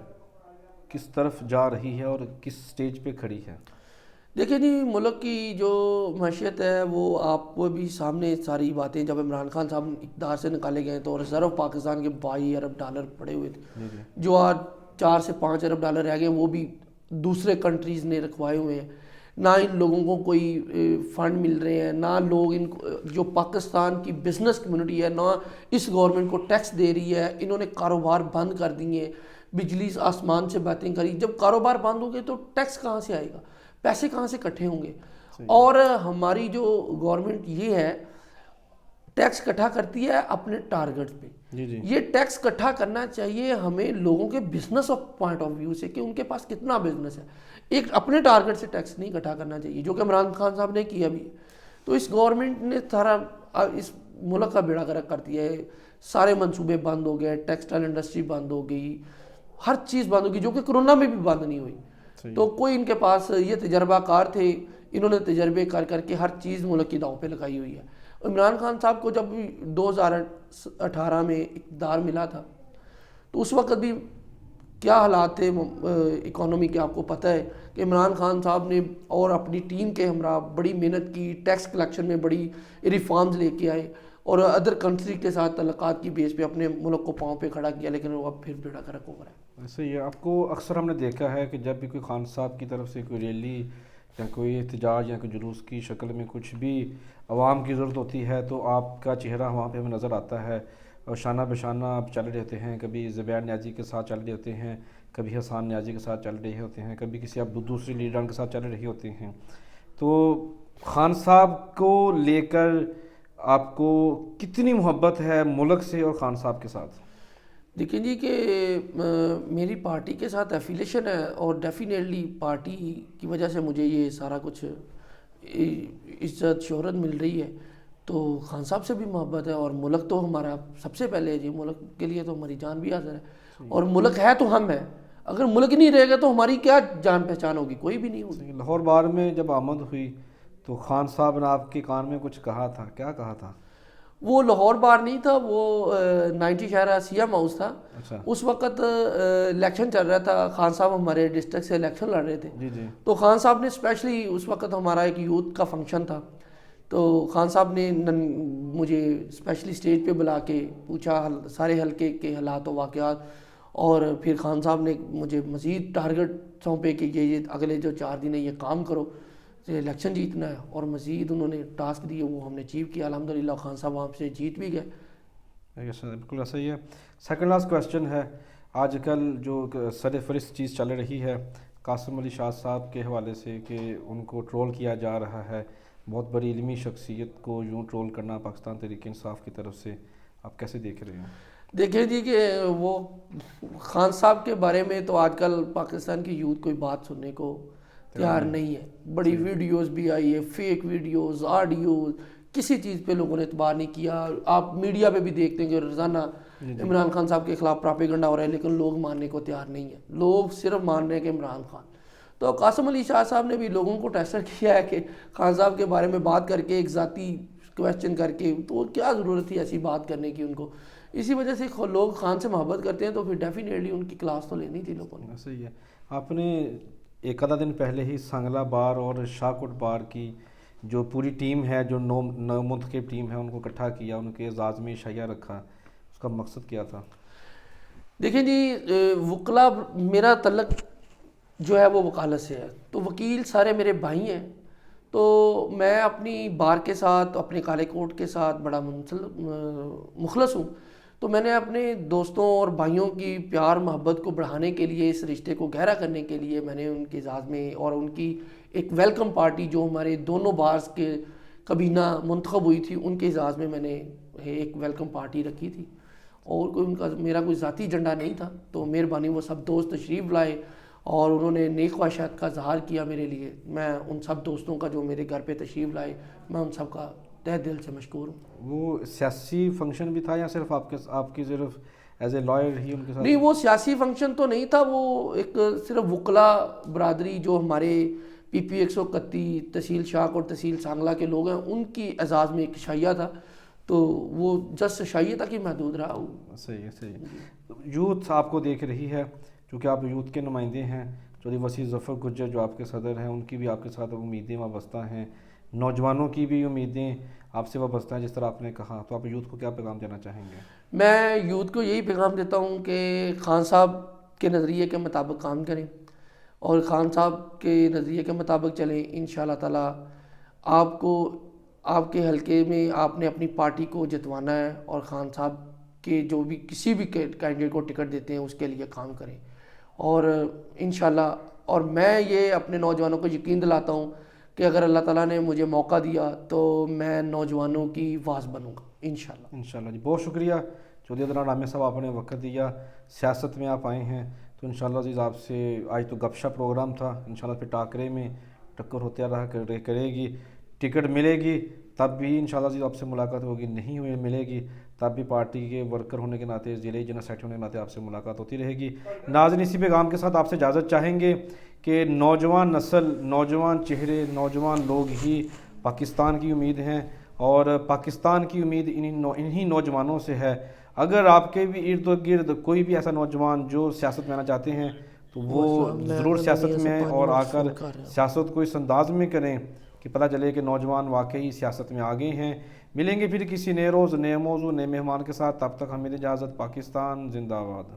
کس طرف جا رہی ہے اور کس سٹیج پہ کھڑی ہے؟ دیکھیں جی، ملک کی جو معیشت ہے وہ آپ کو بھی سامنے ساری باتیں، جب عمران خان صاحب اقتدار سے نکالے گئے تو ریزرو پاکستان کے 22 ارب ڈالر پڑے ہوئے تھے، جو آج 4 سے 5 ارب ڈالر رہ گئے، وہ بھی دوسرے کنٹریز نے رکھوائے ہوئے ہیں. نہ ان لوگوں کو کوئی فنڈ مل رہے ہیں، نہ لوگ ان جو پاکستان کی بزنس کمیونٹی ہے نہ اس گورنمنٹ کو ٹیکس دے رہی ہے. انہوں نے کاروبار بند کر دیے، بجلی آسمان سے باتیں کری. جب کاروبار بند ہو گئے تو ٹیکس کہاں سے آئے گا، پیسے کہاں سے اکٹھے ہوں گے؟ اور ہماری جو گورنمنٹ یہ ہے ٹیکس اکٹھا کرتی ہے اپنے ٹارگٹ پہ. یہ ٹیکس اکٹھا کرنا چاہیے ہمیں لوگوں کے بزنس پوائنٹ آف ویو سے کہ ان کے پاس کتنا بزنس ہے. ایک اپنے ٹارگٹ سے ٹیکس نہیں اکٹھا کرنا چاہیے، جو کہ عمران خان صاحب نے کیا بھی. تو اس گورنمنٹ نے سارا اس ملک کا بیڑا غرق کر دیا ہے. سارے منصوبے بند ہو گئے، ٹیکسٹائل انڈسٹری بند ہو گئی، ہر چیز بند ہو گئی، جو کہ کرونا میں بھی بند نہیں ہوئی. تو کوئی ان کے پاس یہ تجربہ کار تھے، انہوں نے تجربے کر کر کے ہر چیز ملک کی داؤں پہ لگائی ہوئی ہے. عمران خان صاحب کو جب 2018 میں اقتدار ملا تھا تو اس وقت بھی کیا حالات تھے اکانومی کے، آپ کو پتہ ہے کہ عمران خان صاحب نے اور اپنی ٹیم کے ہمراہ بڑی محنت کی، ٹیکس کلیکشن میں بڑی ریفارمز لے کے آئے اور ادر کنٹری کے ساتھ تعلقات کی بیس پہ اپنے ملک کو پاؤں پہ کھڑا کیا، لیکن وہ اب پھر بیڑا گرک ہو رہا ہے۔ ایسے ہی ہے، آپ کو اکثر ہم نے دیکھا ہے کہ جب بھی کوئی خان صاحب کی طرف سے کوئی ریلی یا کوئی احتجاج یا کوئی جلوس کی شکل میں کچھ بھی عوام کی ضرورت ہوتی ہے تو آپ کا چہرہ وہاں پہ ہمیں نظر آتا ہے، اور شانہ بشانہ آپ چل رہے ہیں، کبھی زبیر نیازی کے ساتھ چل رہے ہوتے ہیں، کبھی حسان نیازی کے ساتھ چل رہے ہوتے ہیں، کبھی کسی اب دوسرے لیڈران کے ساتھ چل رہے ہوتے ہیں۔ تو خان صاحب کو لے کر آپ کو کتنی محبت ہے ملک سے اور خان صاحب کے ساتھ؟ دیکھیں جی کہ میری پارٹی کے ساتھ ایفیلیشن ہے، اور ڈیفینیٹلی پارٹی کی وجہ سے مجھے یہ سارا کچھ عزت شہرت مل رہی ہے، تو خان صاحب سے بھی محبت ہے، اور ملک تو ہمارا سب سے پہلے ہے جی، ملک کے لیے تو ہماری جان بھی حاضر ہے، اور ملک ہے تو ہم ہیں، اگر ملک نہیں رہے گا تو ہماری کیا جان پہچان ہوگی؟ کوئی بھی نہیں ہوگی۔ لاہور بار میں جب آمد ہوئی تو خان صاحب نے آپ کے کان میں کچھ کہا تھا، کیا کہا تھا؟ وہ لاہور بار نہیں تھا، وہ 90 شہرہ سیام ہاؤس تھا۔ اچھا اس وقت الیکشن چل رہا تھا، خان صاحب ہمارے ڈسٹرکٹ سے الیکشن لڑ رہے تھے، جی جی تو خان صاحب نے اسپیشلی اس وقت ہمارا ایک یوتھ کا فنکشن تھا، تو خان صاحب نے مجھے اسپیشلی اسٹیج پہ بلا کے پوچھا سارے حلقے کے حالات و واقعات، اور پھر خان صاحب نے مجھے مزید ٹارگٹ سونپے کہ یہ اگلے جو 4 دن ہے یہ کام کرو، الیکشن جیتنا ہے، اور مزید انہوں نے ٹاسک دیے، وہ ہم نے اچیو کیا الحمدللہ، خان صاحب وہاں سے جیت بھی گئے۔ بالکل ایسا ہی ہے۔ سیکنڈ لاسٹ کویسچن ہے، آج کل جو سر فہرست چیز چل رہی ہے قاسم علی شاہ صاحب کے حوالے سے کہ ان کو ٹرول کیا جا رہا ہے، بہت بڑی علمی شخصیت کو یوں ٹرول کرنا پاکستان تحریک انصاف کی طرف سے، آپ کیسے دیکھ رہے ہیں؟ دیکھیں جی کہ وہ خان صاحب کے بارے میں تو آج کل پاکستان کی یوتھ کوئی بات سننے کو تیار نہیں ہے، بڑی ویڈیوز بھی آئی ہے، فیک ویڈیوز، آڈیوز، کسی چیز پہ لوگوں نے اعتبار نہیں کیا۔ آپ میڈیا پہ بھی دیکھتے ہیں کہ روزانہ عمران خان صاحب کے خلاف پراپیگنڈا ہو رہا ہے، لیکن لوگ ماننے کو تیار نہیں ہیں، لوگ صرف مان رہے ہیں کہ عمران خان۔ تو قاسم علی شاہ صاحب نے بھی لوگوں کو ٹیسٹ کیا ہے کہ خان صاحب کے بارے میں بات کر کے ایک ذاتی کویسچن کر کے، تو کیا ضرورت تھی ایسی بات کرنے کی ان کو؟ اسی وجہ سے لوگ خان سے محبت کرتے ہیں، تو پھر ڈیفینیٹلی ان کی کلاس تو لینی تھی لوگوں نے۔ ایسا ہی ہے۔ آپ نے ایک آدھا دن پہلے ہی سانگلہ بار اور شاہکوٹ بار کی جو پوری ٹیم ہے، جو نو منتخب ٹیم ہے، ان کو اکٹھا کیا، ان کے اعزاز میں شائع رکھا، اس کا مقصد کیا تھا؟ دیکھیں جی وکلا، میرا تعلق جو ہے وہ وکالت سے ہے، تو وکیل سارے میرے بھائی ہیں، تو میں اپنی بار کے ساتھ، اپنے کالے کوٹ کے ساتھ بڑا مخلص ہوں، تو میں نے اپنے دوستوں اور بھائیوں کی پیار محبت کو بڑھانے کے لیے، اس رشتے کو گہرا کرنے کے لیے، میں نے ان کے اعزاز میں اور ان کی ایک ویلکم پارٹی جو ہمارے دونوں بارز کے کابینہ منتخب ہوئی تھی، ان کے اعزاز میں میں نے ایک ویلکم پارٹی رکھی تھی، اور کوئی ان کا میرا کوئی ذاتی ایجنڈا نہیں تھا، تو مہربانی وہ سب دوست تشریف لائے اور انہوں نے نیک خواہشات کا اظہار کیا میرے لیے، میں ان سب دوستوں کا جو میرے گھر پہ تشریف لائے، میں ان سب کا تہ دل سے مشکور ہوں۔ وہ سیاسی فنکشن بھی تھا یا صرف آپ کی صرف ایز اے لائر ہی ان کے ساتھ؟ نہیں، وہ سیاسی فنکشن تو نہیں تھا، وہ ایک صرف وکلا برادری جو ہمارے پی پی 131 تحصیل شاہ اور تحصیل سانگلہ کے لوگ ہیں، ان کی اعزاز میں ایک شائعہ تھا، تو وہ جسٹ شائعہ تک ہی محدود رہا۔ صحیح ہے، صحیح ہے۔ یوتھ آپ کو دیکھ رہی ہے، چونکہ آپ یوتھ کے نمائندے ہیں، چودھری وسیع ظفر گجر جو آپ کے صدر ہیں، ان کی بھی آپ کے ساتھ امیدیں وابستہ ہیں، نوجوانوں کی بھی امیدیں آپ سے وابستہ ہیں، جس طرح آپ نے کہا، تو آپ یوتھ کو کیا پیغام دینا چاہیں گے؟ میں یوتھ کو یہی پیغام دیتا ہوں کہ خان صاحب کے نظریے کے مطابق کام کریں، اور خان صاحب کے نظریے کے مطابق چلیں، انشاءاللہ تعالیٰ آپ کو آپ کے حلقے میں آپ نے اپنی پارٹی کو جتوانا ہے، اور خان صاحب کے جو بھی کسی بھی کینڈیڈیٹ کو ٹکٹ دیتے ہیں اس کے لیے کام کریں، اور انشاءاللہ، اور میں یہ اپنے نوجوانوں کو یقین دلاتا ہوں کہ اگر اللہ تعالیٰ نے مجھے موقع دیا تو میں نوجوانوں کی آواز بنوں گا انشاءاللہ۔ جی، بہت شکریہ چودھری عدنان عامر صاحب، آپ نے وقت دیا، سیاست میں آپ آئے ہیں، تو انشاءاللہ عزیز آپ سے آج تو گپ شپ پروگرام تھا، انشاءاللہ پھر ٹاکرے میں ٹکر ہوتے رہا کرے گی، ٹکٹ ملے گی تب بھی انشاءاللہ عزیز آپ سے ملاقات ہوگی، نہیں ہوئی ملے گی تب بھی پارٹی کے ورکر ہونے کے ناطے، ضلعی جنرل سیکرٹری ہونے کے ناطے آپ سے ملاقات ہوتی رہے گی۔ ناظرین، اسی پیغام کے ساتھ آپ سے اجازت چاہیں گے کہ نوجوان نسل، نوجوان چہرے، نوجوان لوگ ہی پاکستان کی امید ہیں، اور پاکستان کی امید انہی نوجوانوں سے ہے۔ اگر آپ کے بھی ارد گرد کوئی بھی ایسا نوجوان جو سیاست میں آنا چاہتے ہیں تو وہ ضرور سیاست میں آئیں، اور آ کر سیاست کو اس انداز میں کریں کہ پتہ چلے کہ نوجوان واقعی سیاست میں آگے ہیں۔ ملیں گے پھر کسی نئے روز نئے موضوع نئے مہمان کے ساتھ، تب تک ہمیں اجازت۔ پاکستان زندہ باد۔